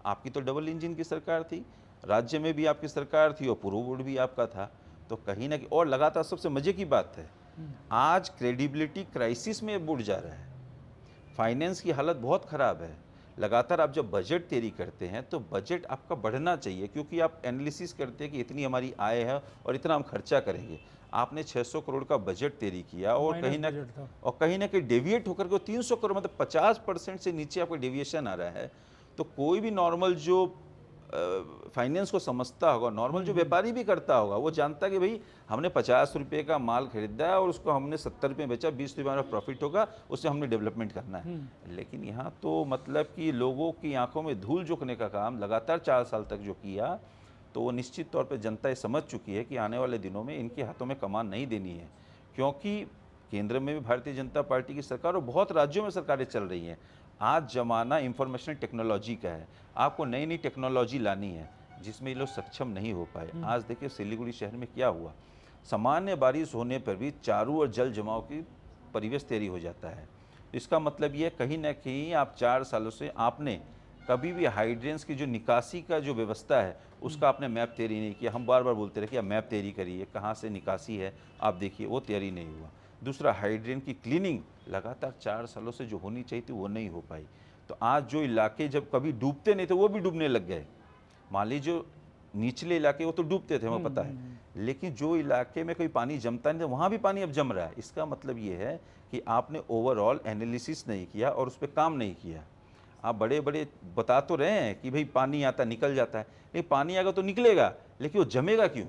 आपकी तो डबल इंजन की सरकार थी, राज्य में भी आपकी सरकार थी और पूर्व बोर्ड भी आपका था, तो कहीं ना कहीं और लगातार सबसे मजे की बात है, आज क्रेडिबिलिटी क्राइसिस में बोर्ड जा रहा है। फाइनेंस की हालत बहुत ख़राब है। लगातार आप जब बजट तैयारी करते हैं तो बजट आपका बढ़ना चाहिए, क्योंकि आप एनालिसिस करते हैं कि इतनी हमारी आय है और इतना हम खर्चा करेंगे। आपने 600 करोड़ का बजट तैयारी किया और माइनस बजट था। कहीं ना कहीं डेविएट होकर के 300 करोड़ मतलब 50% से नीचे आपका डेविएशन आ रहा है, तो कोई भी नॉर्मल जो फाइनेंस को समझता होगा, नॉर्मल जो व्यापारी भी करता होगा, वो जानता है कि भाई हमने 50 रुपये का माल खरीदा है और उसको हमने 70 रुपये बेचा, 20 रुपये हमारा प्रॉफिट होगा, उससे हमने डेवलपमेंट करना है। लेकिन यहाँ तो मतलब कि लोगों की आंखों में धूल झोंकने का काम लगातार 4 साल तक जो किया, तो वो निश्चित तौर पे जनता ये समझ चुकी है कि आने वाले दिनों में इनके हाथों में कमान नहीं देनी है, क्योंकि केंद्र में भी भारतीय जनता पार्टी की सरकार और बहुत राज्यों में सरकारें चल रही हैं। आज ज़माना इंफॉर्मेशन टेक्नोलॉजी का है, आपको नई नई टेक्नोलॉजी लानी है, जिसमें ये लोग सक्षम नहीं हो पाए। आज देखिए सिलीगुड़ी शहर में क्या हुआ, सामान्य बारिश होने पर भी चारों ओर जल जमाव की परिवेश तैयारी हो जाता है। तो इसका मतलब ये कहीं ना कहीं आप 4 सालों से आपने कभी भी हाइड्रेंस की जो निकासी का जो व्यवस्था है उसका आपने मैप तैयारी नहीं किया। हम बार बार बोलते रहे कि आप मैप तैयारी करिए, कहाँ से निकासी है आप देखिए, वो तैयारी नहीं हुआ। दूसरा, हाइड्रेन की क्लीनिंग लगातार 4 सालों से जो होनी चाहिए थी वो नहीं हो पाई। तो आज जो इलाके जब कभी डूबते नहीं थे वो भी डूबने लग गए। मान लीजिए जो निचले इलाके वो तो डूबते थे, हमें पता है, लेकिन जो इलाके में कोई पानी जमता नहीं था वहाँ भी पानी अब जम रहा है। इसका मतलब ये है कि आपने ओवरऑल एनालिसिस नहीं किया और उस पर काम नहीं किया। आप बड़े बड़े बता तो रहे हैं कि भाई पानी आता निकल जाता है, लेकिन पानी आएगा तो निकलेगा, लेकिन वो जमेगा क्यों?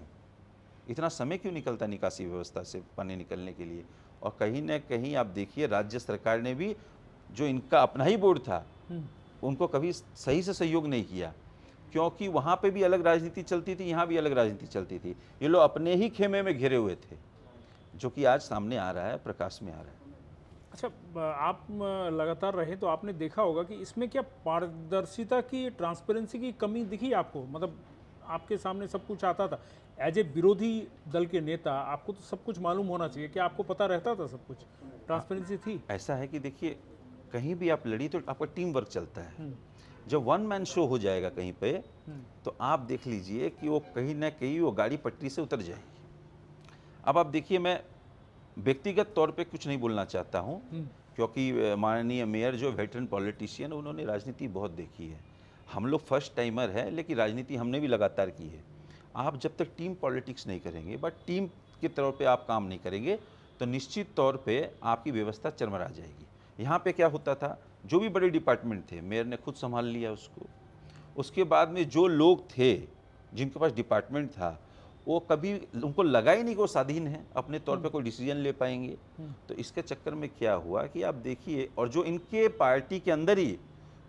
इतना समय क्यों निकलता निकासी व्यवस्था से पानी निकलने के लिए? और कहीं ना कहीं आप देखिए राज्य सरकार ने भी जो इनका अपना ही बोर्ड था उनको कभी सही से सहयोग नहीं किया, क्योंकि वहाँ पे भी अलग राजनीति चलती थी, यहाँ भी अलग राजनीति चलती थी। ये लोग अपने ही खेमे में घिरे हुए थे, जो कि आज सामने आ रहा है, प्रकाश में आ रहा है। अच्छा, आप लगातार रहे तो आपने देखा होगा कि इसमें क्या पारदर्शिता की, ट्रांसपेरेंसी की कमी दिखी आपको? मतलब आपके सामने सब कुछ आता था, एज ए विरोधी दल के नेता आपको तो सब कुछ मालूम होना चाहिए, क्या आपको पता रहता था सब कुछ? ट्रांसपेरेंसी थी? ऐसा है कि देखिए कहीं भी आप लड़ी तो आपका टीम वर्क चलता है। जब वन मैन शो हो जाएगा कहीं पे, तो आप देख लीजिए कि वो कहीं ना कहीं वो गाड़ी पटरी से उतर जाएगी। अब आप देखिए, मैं व्यक्तिगत तौर पे कुछ नहीं बोलना चाहता हूँ, क्योंकि माननीय मेयर जो वेटरन पॉलिटिशियन, उन्होंने राजनीति बहुत देखी है। हम लोग फर्स्ट टाइमर है, लेकिन राजनीति हमने भी लगातार की है। आप जब तक टीम पॉलिटिक्स नहीं करेंगे, बट टीम के तौर पे आप काम नहीं करेंगे, तो निश्चित तौर पे आपकी व्यवस्था चरमरा जाएगी। यहाँ पे क्या होता था, जो भी बड़े डिपार्टमेंट थे मेयर ने खुद संभाल लिया उसको। उसके बाद में जो लोग थे जिनके पास डिपार्टमेंट था, वो कभी उनको लगा ही नहीं कि वो स्वाधीन है, अपने तौर पे कोई डिसीजन ले पाएंगे। तो इसके चक्कर में क्या हुआ कि आप देखिए, और जो इनके पार्टी के अंदर ही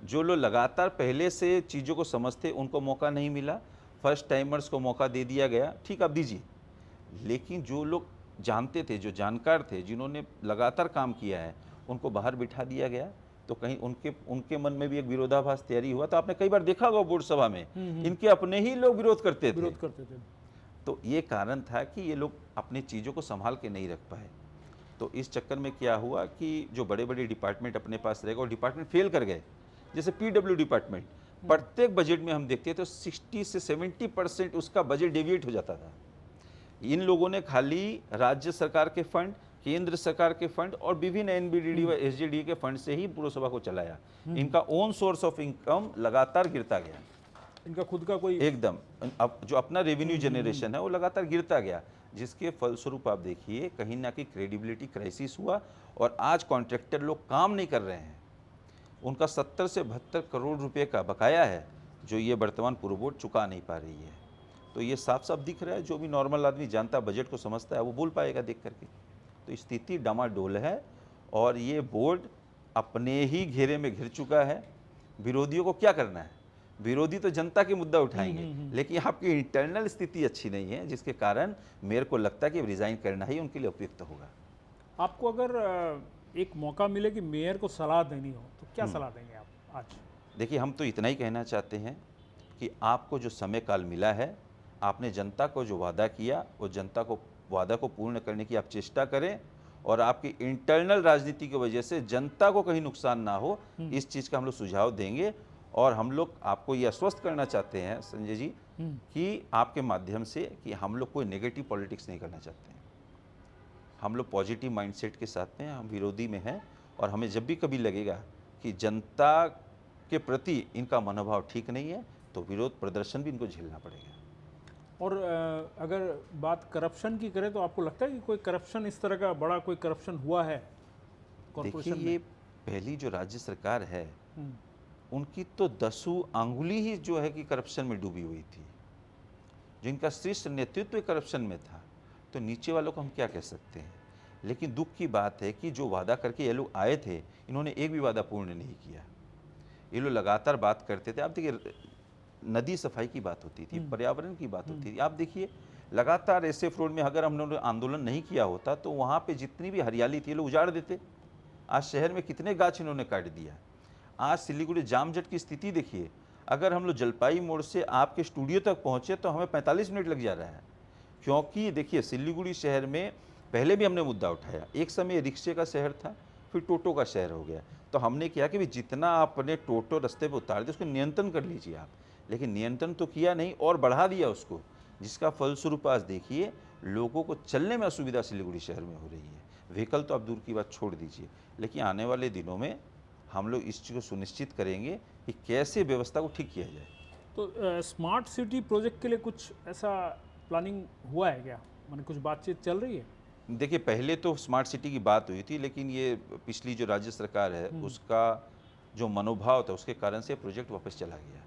जो लोग लगातार पहले से चीज़ों को समझते उनको मौका नहीं मिला, फर्स्ट टाइमर्स को मौका दे दिया गया, ठीक आप दीजिए। लेकिन जो लोग जानते थे, जो जानकार थे, जिन्होंने लगातार काम किया है, उनको बाहर बिठा दिया गया। तो कहीं उनके मन में भी एक विरोधाभास तैयारी हुआ। तो आपने कई बार देखा होगा बोर्ड सभा में इनके अपने ही लोग विरोध करते थे। तो ये कारण था कि ये लोग अपनी चीज़ों को संभाल के नहीं रख पाए। तो इस चक्कर में क्या हुआ कि जो बड़े बड़े डिपार्टमेंट अपने पास रहेगा और डिपार्टमेंट फेल कर गए, जैसे पीडब्ल्यू डिपार्टमेंट, प्रत्येक बजट में हम देखते तो 60 से 70% उसका बजट डेविएट हो जाता था। इन लोगों ने खाली राज्य सरकार के फंड, केंद्र सरकार के फंड और विभिन्न एनबीडीडी व एसजीडी के फंड से ही पुरसभा को चलाया। इनका ओन सोर्स ऑफ इनकम लगातार गिरता गया। इनका खुद का कोई एकदम अब जो अपना रेवेन्यू जनरेशन है वो लगातार गिरता गया, जिसके फलस्वरूप आप देखिए कहीं ना कहीं क्रेडिबिलिटी क्राइसिस हुआ और आज कॉन्ट्रैक्टर लोग काम नहीं कर रहे हैं। उनका 70 से 72 करोड़ रुपए का बकाया है जो ये वर्तमान पूर्व बोर्ड चुका नहीं पा रही है। तो ये साफ साफ दिख रहा है, जो भी नॉर्मल आदमी जानता, बजट को समझता है, वो बोल पाएगा देख करके। तो स्थिति डामाडोल है और ये बोर्ड अपने ही घेरे में घिर चुका है। विरोधियों को क्या करना है? विरोधी तो जनता के मुद्दा उठाएंगे, लेकिन आपकी इंटरनल स्थिति अच्छी नहीं है, जिसके कारण मेरे को लगता है कि रिजाइन करना ही उनके लिए उपयुक्त होगा। आपको अगर एक मौका मिले कि मेयर को सलाह देनी हो तो क्या सलाह देंगे आप आज? देखिए, हम तो इतना ही कहना चाहते हैं कि आपको जो समय काल मिला है, आपने जनता को जो वादा किया, वो जनता को वादा को पूर्ण करने की आप चेष्टा करें और आपकी इंटरनल राजनीति की वजह से जनता को कहीं नुकसान ना हो, इस चीज़ का हम लोग सुझाव देंगे। और हम लोग आपको ये आश्वस्त करना चाहते हैं संजय जी कि आपके माध्यम से कि हम लोग कोई नेगेटिव पॉलिटिक्स नहीं करना चाहते हैं। हम लोग पॉजिटिव माइंडसेट के साथ में, हम विरोधी में हैं और हमें जब भी कभी लगेगा कि जनता के प्रति इनका मनोभाव ठीक नहीं है तो विरोध प्रदर्शन भी इनको झेलना पड़ेगा। और अगर बात करप्शन की करें तो आपको लगता है कि कोई करप्शन, इस तरह का बड़ा कोई करप्शन हुआ है देखिए, कॉर्पोरेशन ये में? पहली जो राज्य सरकार है हम्म, उनकी तो 10 अंगुली ही जो है कि करप्शन में डूबी हुई थी, जिनका शीर्ष नेतृत्व करप्शन में था, तो नीचे वालों को हम क्या कह सकते हैं। लेकिन दुख की बात है कि जो वादा करके ये लोग आए थे, इन्होंने एक भी वादा पूर्ण नहीं किया। ये लोग लगातार बात करते थे। आप देखिए, नदी सफाई की बात होती थी, पर्यावरण की बात होती थी। आप देखिए, लगातार ऐसे रोड में अगर हमने आंदोलन नहीं किया होता तो वहाँ पे जितनी भी हरियाली थी ये लोग उजाड़ देते। आज शहर में कितने गाछ इन्होंने काट दिया। आज सिलीगुड़ी जाम जट की स्थिति देखिए, अगर हम लोग जलपाई मोड़ से आपके स्टूडियो तक पहुँचे तो हमें 45 मिनट लग जा रहा है। क्योंकि देखिए, सिलीगुड़ी शहर में पहले भी हमने मुद्दा उठाया, एक समय रिक्शे का शहर था, फिर टोटो का शहर हो गया। तो हमने किया कि भी जितना आपने टोटो रास्ते पे उतार दिया उसको नियंत्रण कर लीजिए आप, लेकिन नियंत्रण तो किया नहीं और बढ़ा दिया उसको, जिसका फलस्वरूप आज देखिए लोगों को चलने में असुविधा सिलीगुड़ी शहर में हो रही है। व्हीकल तो आप दूर की बात छोड़ दीजिए, लेकिन आने वाले दिनों में हम लोग इस चीज़ को सुनिश्चित करेंगे कि कैसे व्यवस्था को ठीक किया जाए। तो स्मार्ट सिटी प्रोजेक्ट के लिए कुछ ऐसा प्लानिंग हुआ है क्या? माने कुछ बातचीत चल रही है? देखिए, पहले तो स्मार्ट सिटी की बात हुई थी, लेकिन ये पिछली जो राज्य सरकार है उसका जो मनोभाव था उसके कारण से प्रोजेक्ट वापस चला गया।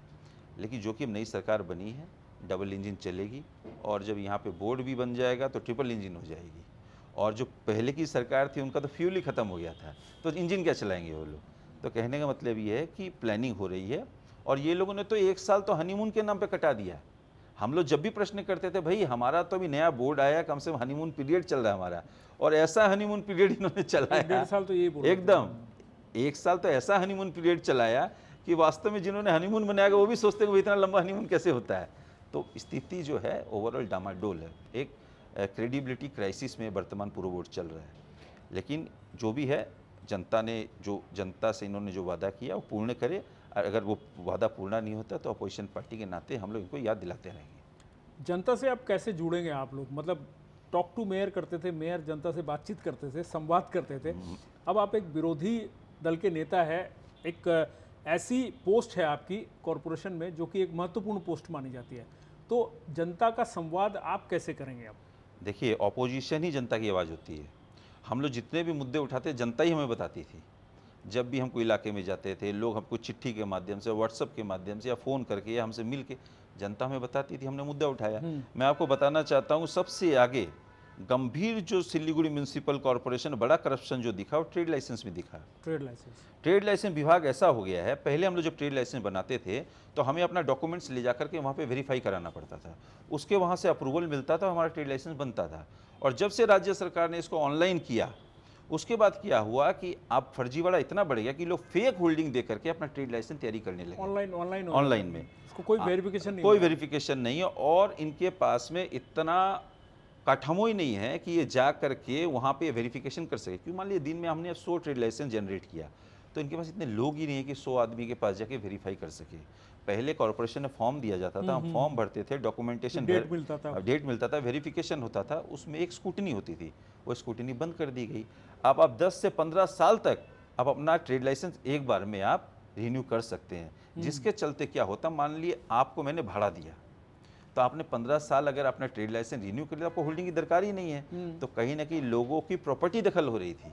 लेकिन जो कि अब नई सरकार बनी है, डबल इंजन चलेगी और जब यहाँ पे बोर्ड भी बन जाएगा तो ट्रिपल इंजन हो जाएगी। और जो पहले की सरकार थी उनका तो फ्यूल ही ख़त्म हो गया था, तो इंजन क्या चलाएंगे वो लोग। तो कहने का मतलब ये है कि प्लानिंग हो रही है और ये लोगों ने तो 1 साल तो हनीमून के नाम पे कटा दिया। हम लोग जब भी प्रश्न करते थे, भाई हमारा तो अभी नया बोर्ड आया, कम से कम हनीमून पीरियड चल रहा है हमारा, और ऐसा हनीमून पीरियड इन्होंने चलाया 1.5 साल तो यही बोल रहे थे। एकदम 1 साल तो ऐसा हनीमून पीरियड चलाया कि वास्तव में जिन्होंने हनीमून बनाया वो भी सोचते हैं कि इतना लंबा हनीमून कैसे होता है। तो स्थिति जो है ओवरऑल डामाडोल है, एक क्रेडिबिलिटी क्राइसिस में वर्तमान पूर्व बोर्ड चल रहा है। लेकिन जो भी है, जनता से इन्होंने जो वादा किया वो पूर्ण करे। अगर वो वादा पूर्ण नहीं होता तो अपोजिशन पार्टी के नाते हम लोग इनको याद दिलाते रहेंगे। जनता से आप कैसे जुड़ेंगे आप लोग? मतलब टॉक टू मेयर करते थे, मेयर जनता से बातचीत करते थे, संवाद करते थे। अब आप एक विरोधी दल के नेता है, एक ऐसी पोस्ट है आपकी कॉरपोरेशन में जो कि एक महत्वपूर्ण पोस्ट मानी जाती है, तो जनता का संवाद आप कैसे करेंगे? आप देखिए, ऑपोजिशन ही जनता की आवाज़ होती है। हम लोग जितने भी मुद्दे उठाते जनता ही हमें बताती थी। जब भी हम कोई इलाके में जाते थे, लोग हमको चिट्ठी के माध्यम से, व्हाट्सएप के माध्यम से या फ़ोन करके या हमसे मिल के जनता हमें बताती थी, हमने मुद्दा उठाया। मैं आपको बताना चाहता हूँ, सबसे आगे गंभीर जो सिलीगुड़ी म्यूनसिपल कॉरपोरेशन बड़ा करप्शन जो दिखा वो ट्रेड लाइसेंस में दिखा। ट्रेड लाइसेंस विभाग ऐसा हो गया है, पहले हम लोग जब ट्रेड लाइसेंस बनाते थे तो हमें अपना डॉक्यूमेंट्स ले जा करके वहाँ पे वेरीफाई कराना पड़ता था, उसके वहाँ से अप्रूवल मिलता था, हमारा ट्रेड लाइसेंस बनता था। और जब से राज्य सरकार ने इसको ऑनलाइन किया, उसके बाद क्या हुआ कि अब फर्जीवाड़ा इतना बढ़ गया कि लोग फेक होल्डिंग दे करके अपना ट्रेड लाइसेंस तैयारी करने लगे ऑनलाइन में। उसको कोई वेरिफिकेशन नहीं, कोई वेरिफिकेशन नहीं है और इनके पास में इतना काठमो ही नहीं है कि ये जा करके वहाँ पे वेरिफिकेशन कर सके। क्यों? मान लीजिए दिन में हमने 100 ट्रेड लाइसेंस जनरेट किया तो इनके पास इतने लोग ही नहीं है कि 100 आदमी के पास जाके वेरीफाई कर सके। पहले कॉर्पोरेशन में फॉर्म दिया जाता था, हम फॉर्म भरते थे, डॉक्यूमेंटेशन डेट मिलता था, वेरिफिकेशन होता था, उसमें एक स्कूटनी होती थी, वो स्कूटनी बंद कर दी गई। अब आप 10 से 15 साल तक आप अपना ट्रेड लाइसेंस एक बार में आप रिन्यू कर सकते हैं, जिसके चलते क्या होता, मान लिए आपको मैंने भाड़ा दिया तो आपने 15 साल अगर अपना ट्रेड लाइसेंस रिन्यू कर लिया, आपको होल्डिंग की दरकार ही नहीं है। तो कहीं ना कहीं लोगों की प्रॉपर्टी दखल हो रही थी।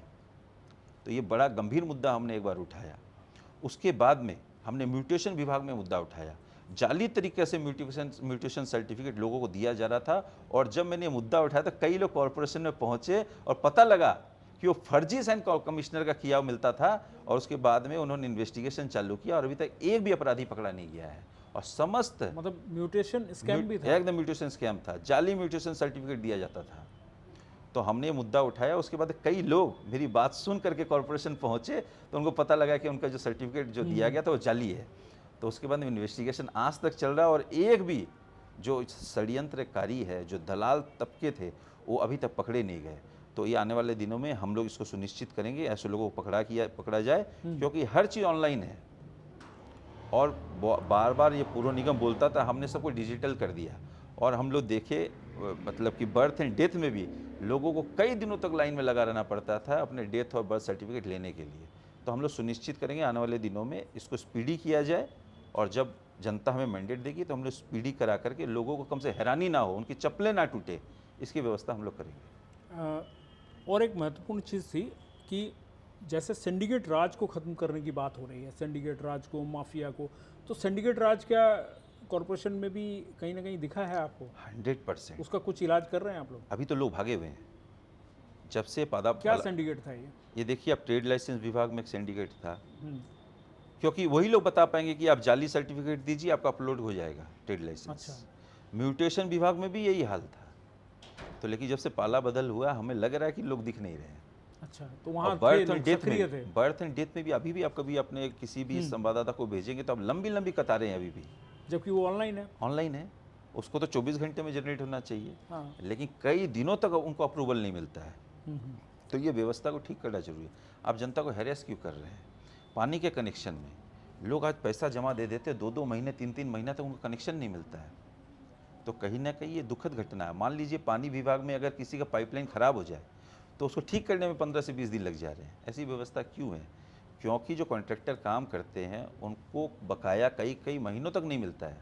तो ये बड़ा गंभीर मुद्दा हमने एक बार उठाया उसके बाद में हमने म्यूटेशन विभाग में मुद्दा उठाया। जाली तरीके से म्यूटेशन सर्टिफिकेट लोगों को दिया जा रहा था, और जब मैंने ये मुद्दा उठाया तो कई लोग कॉरपोरेशन में पहुंचे और पता लगा कि वो फर्जी साइन कमिश्नर का किया मिलता था, और उसके बाद में उन्होंने इन्वेस्टिगेशन चालू किया और अभी तक एक भी अपराधी पकड़ा नहीं गया है। और समस्त मतलब म्यूटेशन स्कैम भी था। एकदम म्यूटेशन स्कैम था, जाली म्यूटेशन सर्टिफिकेट दिया जाता था। तो हमने ये मुद्दा उठाया, उसके बाद कई लोग मेरी बात सुन करके कॉरपोरेशन पहुंचे, तो उनको पता लगा कि उनका जो सर्टिफिकेट जो दिया गया था वो जाली है। तो उसके बाद इन्वेस्टिगेशन आज तक चल रहा है, और एक भी जो षड्यंत्रकारी है, जो दलाल तबके थे, वो अभी तक पकड़े नहीं गए। तो ये आने वाले दिनों में हम लोग इसको सुनिश्चित करेंगे ऐसे लोगों को पकड़ा जाए, क्योंकि हर चीज़ ऑनलाइन है। और बार बार ये पूर्व निगम बोलता था हमने सबको डिजिटल कर दिया, और हम लोग देखे मतलब कि बर्थ एंड डेथ में भी लोगों को कई दिनों तक लाइन में लगा रहना पड़ता था अपने डेथ और बर्थ सर्टिफिकेट लेने के लिए। तो हम लोग सुनिश्चित करेंगे आने वाले दिनों में इसको स्पीडी किया जाए, और जब जनता हमें मैंडेट देगी तो हम लोग स्पीडी करा करके लोगों को कम से हैरानी ना हो, उनकी चप्पलें ना टूटे, इसकी व्यवस्था हम लोग करेंगे। और एक महत्वपूर्ण चीज़ थी कि जैसे सिंडिकेट राज को ख़त्म करने की बात हो रही है, सिंडिकेट राज को, माफिया को, तो सिंडिकेट राज क्या कॉरपोरेशन में भी कहीं ना कहीं दिखा है आपको? 100%। उसका कुछ इलाज कर रहे हैं आप लोग? अभी तो लोग भागे हुए हैं। जब से पादा क्या सिंडिकेट था ये देखिए, आप ट्रेड लाइसेंस विभाग में एक सिंडिकेट था, क्योंकि वही लोग बता पाएंगे कि आप जाली सर्टिफिकेट दीजिए, आपका अपलोड हो जाएगा ट्रेड लाइसेंस। अच्छा। म्यूटेशन विभाग में भी यही हाल था। तो लेकिन जब से पाला बदल हुआ, हमें लग रहा है कि लोग दिख नहीं रहे हैं। अच्छा, तो वहाँ बर्थ एंड डेथ में भी अभी भी आप कभी अपने किसी भी संवाददाता को भेजेंगे तो अब लंबी लंबी कतारें हैं अभी भी, जबकि वो ऑनलाइन है। उसको तो 24 घंटे में जनरेट होना चाहिए। हाँ। लेकिन कई दिनों तक उनको अप्रूवल नहीं मिलता है। तो ये व्यवस्था को ठीक करना जरूरी है। आप जनता को हैरेस क्यों कर रहे हैं? पानी के कनेक्शन में लोग आज पैसा जमा दे देते, 2-2 महीने 3-3 महीना तक उनको कनेक्शन नहीं मिलता है। तो कहीं ना कहीं ये दुखद घटना है। मान लीजिए पानी विभाग में अगर किसी का पाइपलाइन खराब हो जाए तो उसको ठीक करने में 15 से 20 दिन लग जा रहे हैं। ऐसी व्यवस्था क्यों है? क्योंकि जो कॉन्ट्रैक्टर काम करते हैं उनको बकाया कई महीनों तक नहीं मिलता है।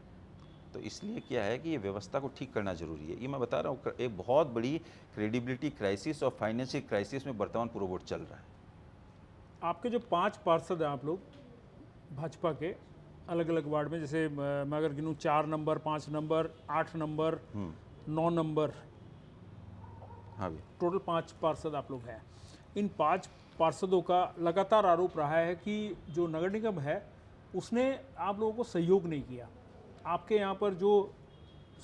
तो इसलिए क्या है कि ये व्यवस्था को ठीक करना जरूरी है। ये मैं बता रहा हूँ, एक बहुत बड़ी क्रेडिबिलिटी क्राइसिस और फाइनेंशियल क्राइसिस में वर्तमान पूर्व बोर्ड चल रहा है। आपके जो 5 पार्षद हैं आप लोग भाजपा के अलग अलग वार्ड में, जैसे मैं अगर गिनूँ 4 नंबर, 5 नंबर, 8 नंबर, 9 नंबर, हाँ भी टोटल 5 पार्षद आप लोग हैं। इन 5 पार्षदों का लगातार आरोप रहा है कि जो नगर निगम है उसने आप लोगों को सहयोग नहीं किया। आपके यहाँ पर जो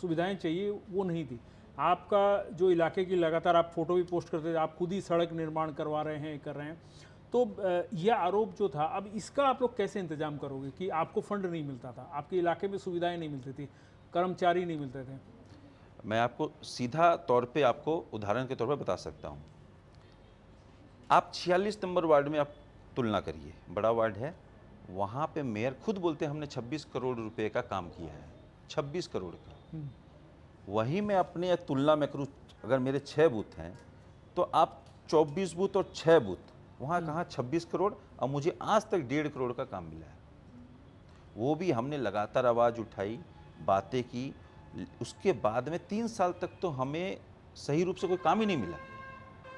सुविधाएं चाहिए वो नहीं थी। आपका जो इलाके की लगातार आप फोटो भी पोस्ट करते थे, आप खुद ही सड़क निर्माण करवा रहे हैं, कर रहे हैं। तो यह आरोप जो था, अब इसका आप लोग कैसे इंतजाम करोगे कि आपको फंड नहीं मिलता था, आपके इलाके में सुविधाएं नहीं मिलती थी, कर्मचारी नहीं मिलते थे? मैं आपको सीधा तौर पे आपको उदाहरण के तौर पे बता सकता हूँ। आप 46 नंबर वार्ड में आप तुलना करिए, बड़ा वार्ड है, वहाँ पे मेयर खुद बोलते हैं हमने 26 करोड़ रुपए का काम किया है, 26 करोड़ का। वहीं मैं अपने तुलना में करूँ, अगर मेरे 6 बूथ हैं तो आप 24 बूथ और 6 बूथ, वहाँ कहाँ 26 करोड़, और मुझे आज तक 1.5 करोड़ का काम मिला है। वो भी हमने लगातार आवाज़ उठाई, बातें की, उसके बाद में 3 साल तक तो हमें सही रूप से कोई काम ही नहीं मिला।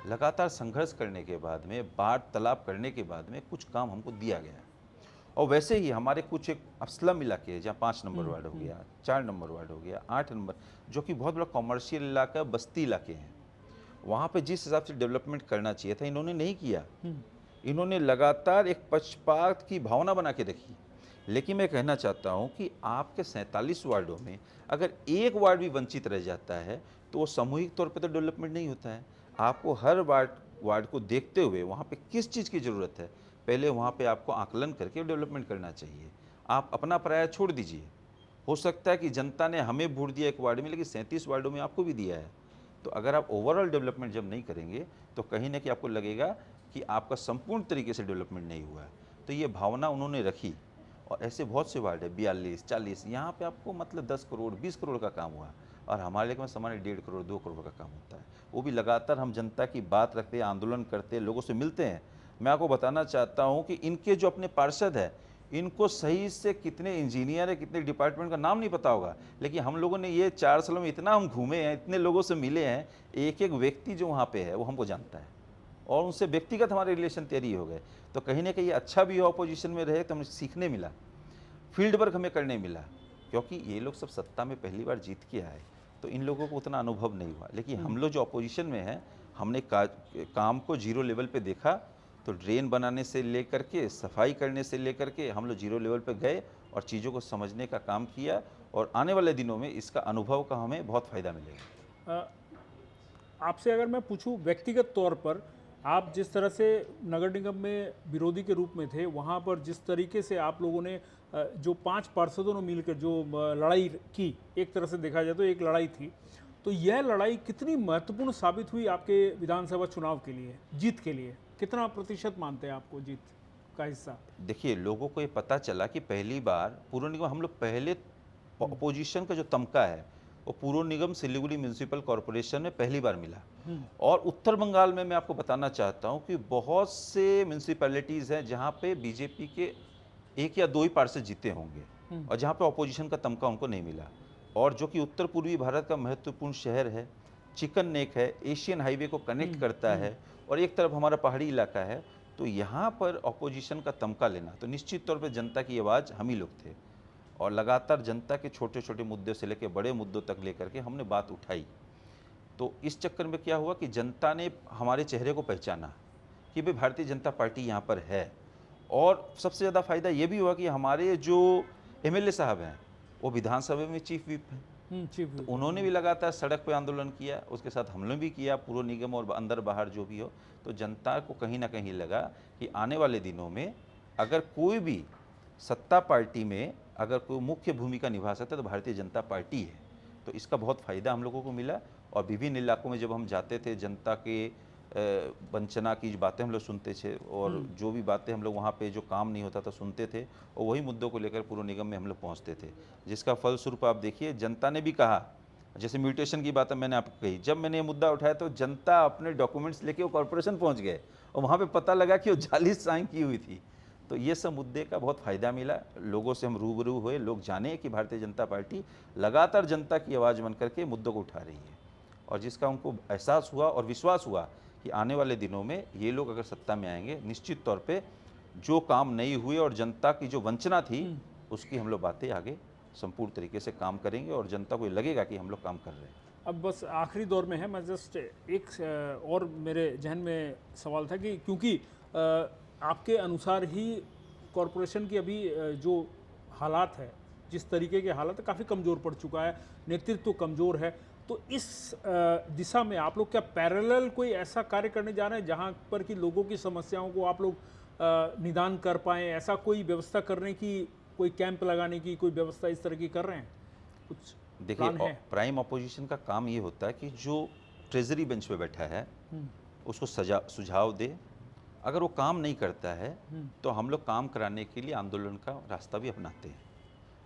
लगातार संघर्ष करने के बाद में, बाढ़ तालाब करने के बाद में कुछ काम हमको दिया गया। और वैसे ही हमारे कुछ एक स्लम इलाके हैं जहाँ 5 नंबर वार्ड हो गया, 4 नंबर वार्ड हो गया, 8 नंबर, जो कि बहुत बड़ा कॉमर्शियल इलाका, बस्ती इलाके हैं, वहाँ पे जिस हिसाब से डेवलपमेंट करना चाहिए था इन्होंने नहीं किया। इन्होंने लगातार एक पक्षपात की भावना बना के रखी। लेकिन मैं कहना चाहता हूँ कि आपके 47 वार्डों में अगर एक वार्ड भी वंचित रह जाता है तो वो सामूहिक तौर पर तो डेवलपमेंट नहीं होता है। आपको हर वार्ड को देखते हुए वहाँ पे किस चीज़ की ज़रूरत है, पहले वहाँ पे आपको आकलन करके डेवलपमेंट करना चाहिए। आप अपना पराया छोड़ दीजिए। हो सकता है कि जनता ने हमें वोट दिया एक वार्ड में, लेकिन 37 वार्डों में आपको भी दिया है। तो अगर आप ओवरऑल डेवलपमेंट जब नहीं करेंगे तो कहीं ना कहीं आपको लगेगा कि आपका संपूर्ण तरीके से डेवलपमेंट नहीं हुआ है। तो ये भावना उन्होंने रखी, और ऐसे बहुत से वार्ड है 42, 40, यहाँ पे आपको मतलब 10 करोड़ 20 करोड़ का काम हुआ, और हमारे लेकिन सामान्य 1.5 करोड़ 2 करोड़ का काम होता है। वो भी लगातार हम जनता की बात रखते हैं, आंदोलन करते हैं, लोगों से मिलते हैं। मैं आपको बताना चाहता हूँ कि इनके जो अपने पार्षद हैं, इनको सही से कितने इंजीनियर है, कितने डिपार्टमेंट का नाम नहीं पता होगा, लेकिन हम लोगों ने ये 4 सालों में इतना हम घूमे हैं, इतने लोगों से मिले हैं, एक एक व्यक्ति जो वहाँ पे है वो हमको जानता है। और उनसे व्यक्तिगत हमारे रिलेशन तैयारी हो गए। तो कहीं ना कहीं अच्छा भी हो अपोजिशन में रहे तो हमें सीखने मिला, फील्ड वर्क हमें करने मिला, क्योंकि ये लोग सब सत्ता में पहली बार जीत के आए तो इन लोगों को उतना अनुभव नहीं हुआ। लेकिन हम लोग जो अपोजिशन में हैं हमने काम को जीरो लेवल पे देखा, तो ड्रेन बनाने से लेकर के सफाई करने से लेकर के हम लोग जीरो लेवल पे गए और चीज़ों को समझने का काम किया, और आने वाले दिनों में इसका अनुभव का हमें बहुत फ़ायदा मिलेगा। अ, आपसे अगर मैं पूछूं व्यक्तिगत तौर पर, आप जिस तरह से नगर निगम में विरोधी के रूप में थे, वहाँ पर जिस तरीके से आप लोगों ने जो 5 पार्षदों ने मिलकर जो लड़ाई की, एक तरह से देखा जाए तो एक लड़ाई थी, तो यह लड़ाई कितनी महत्वपूर्ण साबित हुई आपके विधानसभा चुनाव के लिए, जीत के लिए? कितना प्रतिशत मानते हैं आपको जीत का हिस्सा? देखिए, लोगों को ये पता चला कि पहली बार पूर्व निगम हम लोग पहले अपोजिशन का जो तमका है वो पूर्व निगम सिलीगुड़ी म्यूनिसिपल कॉरपोरेशन में पहली बार मिला। और उत्तर बंगाल में मैं आपको बताना चाहता हूँ कि बहुत से म्यूनिसिपैलिटीज़ हैं जहाँ पे बीजेपी के 1 या 2 ही पार्षद जीते होंगे और जहाँ पे अपोजिशन का तमका उनको नहीं मिला। और जो कि उत्तर पूर्वी भारत का महत्वपूर्ण शहर है, चिकन नेक है, एशियन हाईवे को कनेक्ट करता है और एक तरफ हमारा पहाड़ी इलाका है, तो यहाँ पर अपोजिशन का तमका लेना तो निश्चित तौर पर जनता की आवाज़ हम ही लोग थे। और लगातार जनता के छोटे छोटे मुद्दे से लेकर बड़े मुद्दों तक लेकर के हमने बात उठाई। तो इस चक्कर में क्या हुआ कि जनता ने हमारे चेहरे को पहचाना कि भाई भारतीय जनता पार्टी यहाँ पर है। और सबसे ज़्यादा फायदा ये भी हुआ कि हमारे जो एमएलए साहब हैं वो विधानसभा में चीफ व्हिप हैं, चीफ तो उन्होंने भी लगातार सड़क पे आंदोलन किया, उसके साथ हमने भी किया, पूर्व निगम और अंदर बाहर जो भी हो। तो जनता को कहीं ना कहीं लगा कि आने वाले दिनों में अगर कोई भी सत्ता पार्टी में अगर कोई मुख्य भूमिका निभा सकता है तो भारतीय जनता पार्टी है। तो इसका बहुत फ़ायदा हम लोगों को मिला। और विभिन्न इलाकों में जब हम जाते थे जनता के वंचना की बातें हम लोग सुनते थे, और जो भी बातें हम लोग वहाँ पे जो काम नहीं होता था सुनते थे, और वही मुद्दों को लेकर पूर्व निगम में हम लोग पहुँचते थे, जिसका फलस्वरूप आप देखिए जनता ने भी कहा, जैसे म्यूटेशन की बात मैंने आपको कही, जब मैंने ये मुद्दा उठाया तो जनता अपने डॉक्यूमेंट्स लेके वो कॉर्पोरेशन पहुँच गए और वहाँ पर पता लगा कि वो जाली साइन की हुई थी। तो ये सब मुद्दे का बहुत फ़ायदा मिला, लोगों से हम रूबरू हुए, लोग जाने कि भारतीय जनता पार्टी लगातार जनता की आवाज़ बन करके मुद्दों को उठा रही है, और जिसका उनको एहसास हुआ और विश्वास हुआ कि आने वाले दिनों में ये लोग अगर सत्ता में आएंगे निश्चित तौर पे जो काम नहीं हुए और जनता की जो वंचना थी उसकी हम लोग बातें आगे संपूर्ण तरीके से काम करेंगे और जनता को ये लगेगा कि हम लोग काम कर रहे हैं। अब बस आखिरी दौर में है, मैं जस्ट एक और मेरे जहन में सवाल था कि क्योंकि आपके अनुसार ही कॉरपोरेशन की अभी जो हालात है, जिस तरीके के हालात है, काफ़ी कमज़ोर पड़ चुका है, नेतृत्व कमज़ोर है, तो इस दिशा में आप लोग क्या पैरेलल कोई ऐसा कार्य करने जा रहे हैं जहां पर कि लोगों की समस्याओं को आप लोग निदान कर पाएँ? ऐसा कोई व्यवस्था करने की, कोई कैंप लगाने की कोई व्यवस्था इस तरह की कर रहे हैं? कुछ देखिए, प्राइम अपोजिशन का काम ये होता है कि जो ट्रेजरी बेंच पे बैठा है उसको सुझाव दे, अगर वो काम नहीं करता है तो हम लोग काम कराने के लिए आंदोलन का रास्ता भी अपनाते हैं,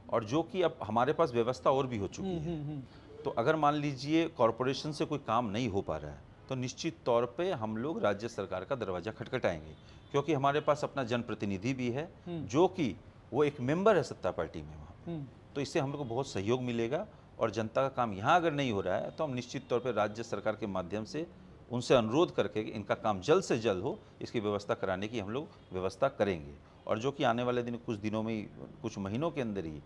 और जो कि अब हमारे पास व्यवस्था और भी हो चुकी है। तो अगर मान लीजिए कॉरपोरेशन से कोई काम नहीं हो पा रहा है तो निश्चित तौर पे हम लोग राज्य सरकार का दरवाज़ा खटखटाएंगे, क्योंकि हमारे पास अपना जनप्रतिनिधि भी है जो कि वो एक मेंबर है सत्ता पार्टी में वहाँ पे। तो इससे हम लोग को बहुत सहयोग मिलेगा, और जनता का काम यहाँ अगर नहीं हो रहा है तो हम निश्चित तौर पे राज्य सरकार के माध्यम से उनसे अनुरोध करके कि इनका काम जल्द से जल्द हो, इसकी व्यवस्था कराने की हम लोग व्यवस्था करेंगे। और जो कि आने वाले दिन कुछ दिनों में ही, कुछ महीनों के अंदर ही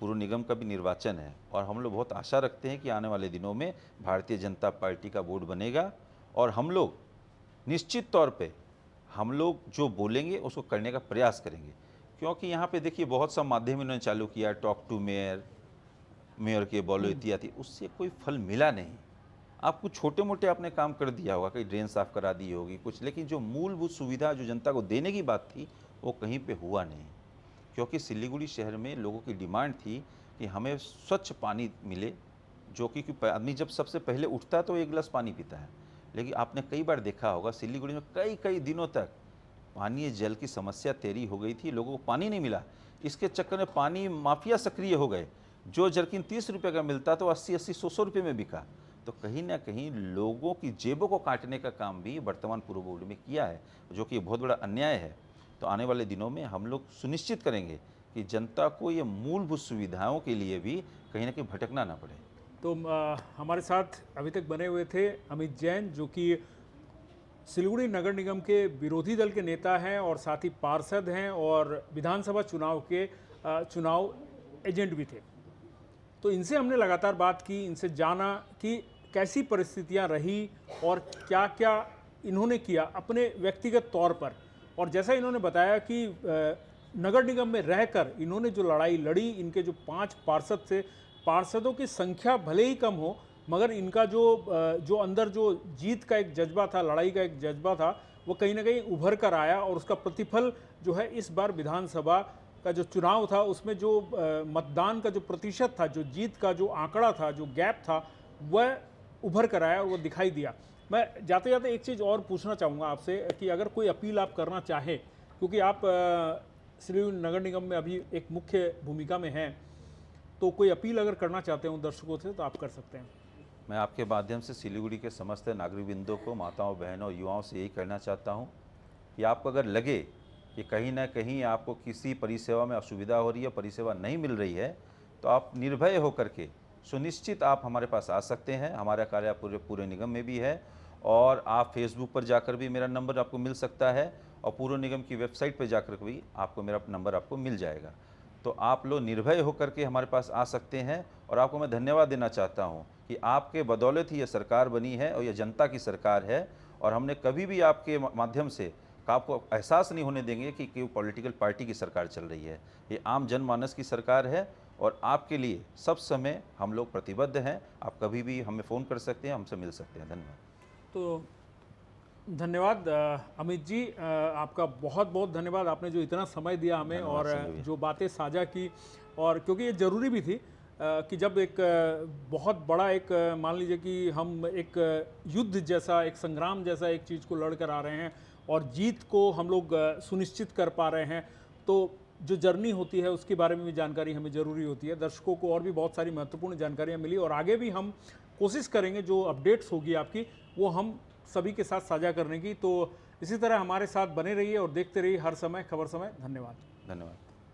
पूर्व निगम का भी निर्वाचन है, और हम लोग बहुत आशा रखते हैं कि आने वाले दिनों में भारतीय जनता पार्टी का बोर्ड बनेगा, और हम लोग निश्चित तौर पे हम लोग जो बोलेंगे उसको करने का प्रयास करेंगे। क्योंकि यहाँ पे देखिए बहुत सा माध्यम इन्होंने चालू किया, टॉक टू मेयर, मेयर के बोलो इत्यादि, उससे कोई फल मिला नहीं। आप कुछ छोटे मोटे आपने काम कर दिया होगा, कहीं ड्रेन साफ करा दी होगी कुछ, लेकिन जो मूलभूत सुविधा जो जनता को देने की बात थी वो कहीं पे हुआ नहीं। क्योंकि सिलीगुड़ी शहर में लोगों की डिमांड थी कि हमें स्वच्छ पानी मिले, जो कि आदमी जब सबसे पहले उठता है तो एक गिलास पानी पीता है, लेकिन आपने कई बार देखा होगा सिलीगुड़ी में कई कई दिनों तक पानीय जल की समस्या तेरी हो गई थी, लोगों को पानी नहीं मिला। इसके चक्कर में पानी माफिया सक्रिय हो गए, जो जर्किन 30 रुपये का मिलता तो 80-80, 100 रुपये में बिका। तो कहीं ना कहीं लोगों की जेबों को काटने का काम भी वर्तमान पूर्व बोर्ड में किया है, जो कि बहुत बड़ा अन्याय है। तो आने वाले दिनों में हम लोग सुनिश्चित करेंगे कि जनता को ये मूलभूत सुविधाओं के लिए भी कहीं ना कहीं भटकना ना पड़े। तो हमारे साथ अभी तक बने हुए थे अमित जैन, जो कि सिलीगुड़ी नगर निगम के विरोधी दल के नेता हैं और साथ ही पार्षद हैं और विधानसभा चुनाव के चुनाव एजेंट भी थे। तो इनसे हमने लगातार बात की, इनसे जाना कि कैसी परिस्थितियां रही और क्या क्या इन्होंने किया अपने व्यक्तिगत तौर पर। और जैसा इन्होंने बताया कि नगर निगम में रहकर इन्होंने जो लड़ाई लड़ी, इनके जो 5 पार्षद थे, पार्षदों की संख्या भले ही कम हो मगर इनका जो अंदर जो जीत का एक जज्बा था, लड़ाई का एक जज्बा था, वो कहीं ना कहीं उभर कर आया और उसका प्रतिफल जो है इस बार विधानसभा का जो चुनाव था उसमें जो मतदान का जो प्रतिशत था, जो जीत का जो आंकड़ा था, जो गैप था, वह उभर कर आया और वो दिखाई दिया। मैं जाते जाते एक चीज़ और पूछना चाहूँगा आपसे कि अगर कोई अपील आप करना चाहें, क्योंकि आप सिलीगुड़ी नगर निगम में अभी एक मुख्य भूमिका में हैं, तो कोई अपील अगर करना चाहते हो दर्शकों से तो आप कर सकते हैं। मैं आपके माध्यम से सिलीगुड़ी के समस्त नागरिकवृंदों को, माताओं, बहनों और युवाओं से यही कहना चाहता हूँ कि आपको अगर लगे कि कहीं ना कहीं आपको किसी परिसेवा में असुविधा हो रही है, परिसेवा नहीं मिल रही है, तो आप निर्भय होकर के सुनिश्चित आप हमारे पास आ सकते हैं। हमारा कार्यालय पूरे निगम में भी है और आप फेसबुक पर जाकर भी मेरा नंबर आपको मिल सकता है और पूर्व निगम की वेबसाइट पर जाकर भी आपको मेरा नंबर आपको मिल जाएगा। तो आप लोग निर्भय होकर के हमारे पास आ सकते हैं और आपको मैं धन्यवाद देना चाहता हूं कि आपके बदौलत ही ये सरकार बनी है और ये जनता की सरकार है और हमने कभी भी आपके माध्यम से आपको एहसास नहीं होने देंगे कि कोई पॉलिटिकल पार्टी की सरकार चल रही है। ये आम जनमानस की सरकार है और आपके लिए सब समय हम लोग प्रतिबद्ध हैं। आप कभी भी हमें फ़ोन कर सकते हैं, हमसे मिल सकते हैं। धन्यवाद। तो धन्यवाद अमित जी, आपका बहुत बहुत धन्यवाद। आपने जो इतना समय दिया हमें और जो बातें साझा की, और क्योंकि ये ज़रूरी भी थी कि जब एक बहुत बड़ा एक मान लीजिए कि हम एक युद्ध जैसा, एक संग्राम जैसा एक चीज़ को लड़ कर आ रहे हैं और जीत को हम लोग सुनिश्चित कर पा रहे हैं, तो जो जर्नी होती है उसके बारे में भी जानकारी हमें ज़रूरी होती है। दर्शकों को और भी बहुत सारी महत्वपूर्ण जानकारियाँ मिली और आगे भी हम कोशिश करेंगे जो अपडेट्स होगी आपकी वो हम सभी के साथ साझा करने की। तो इसी तरह हमारे साथ बने रहिए और देखते रहिए हर समय खबर समय। धन्यवाद। धन्यवाद।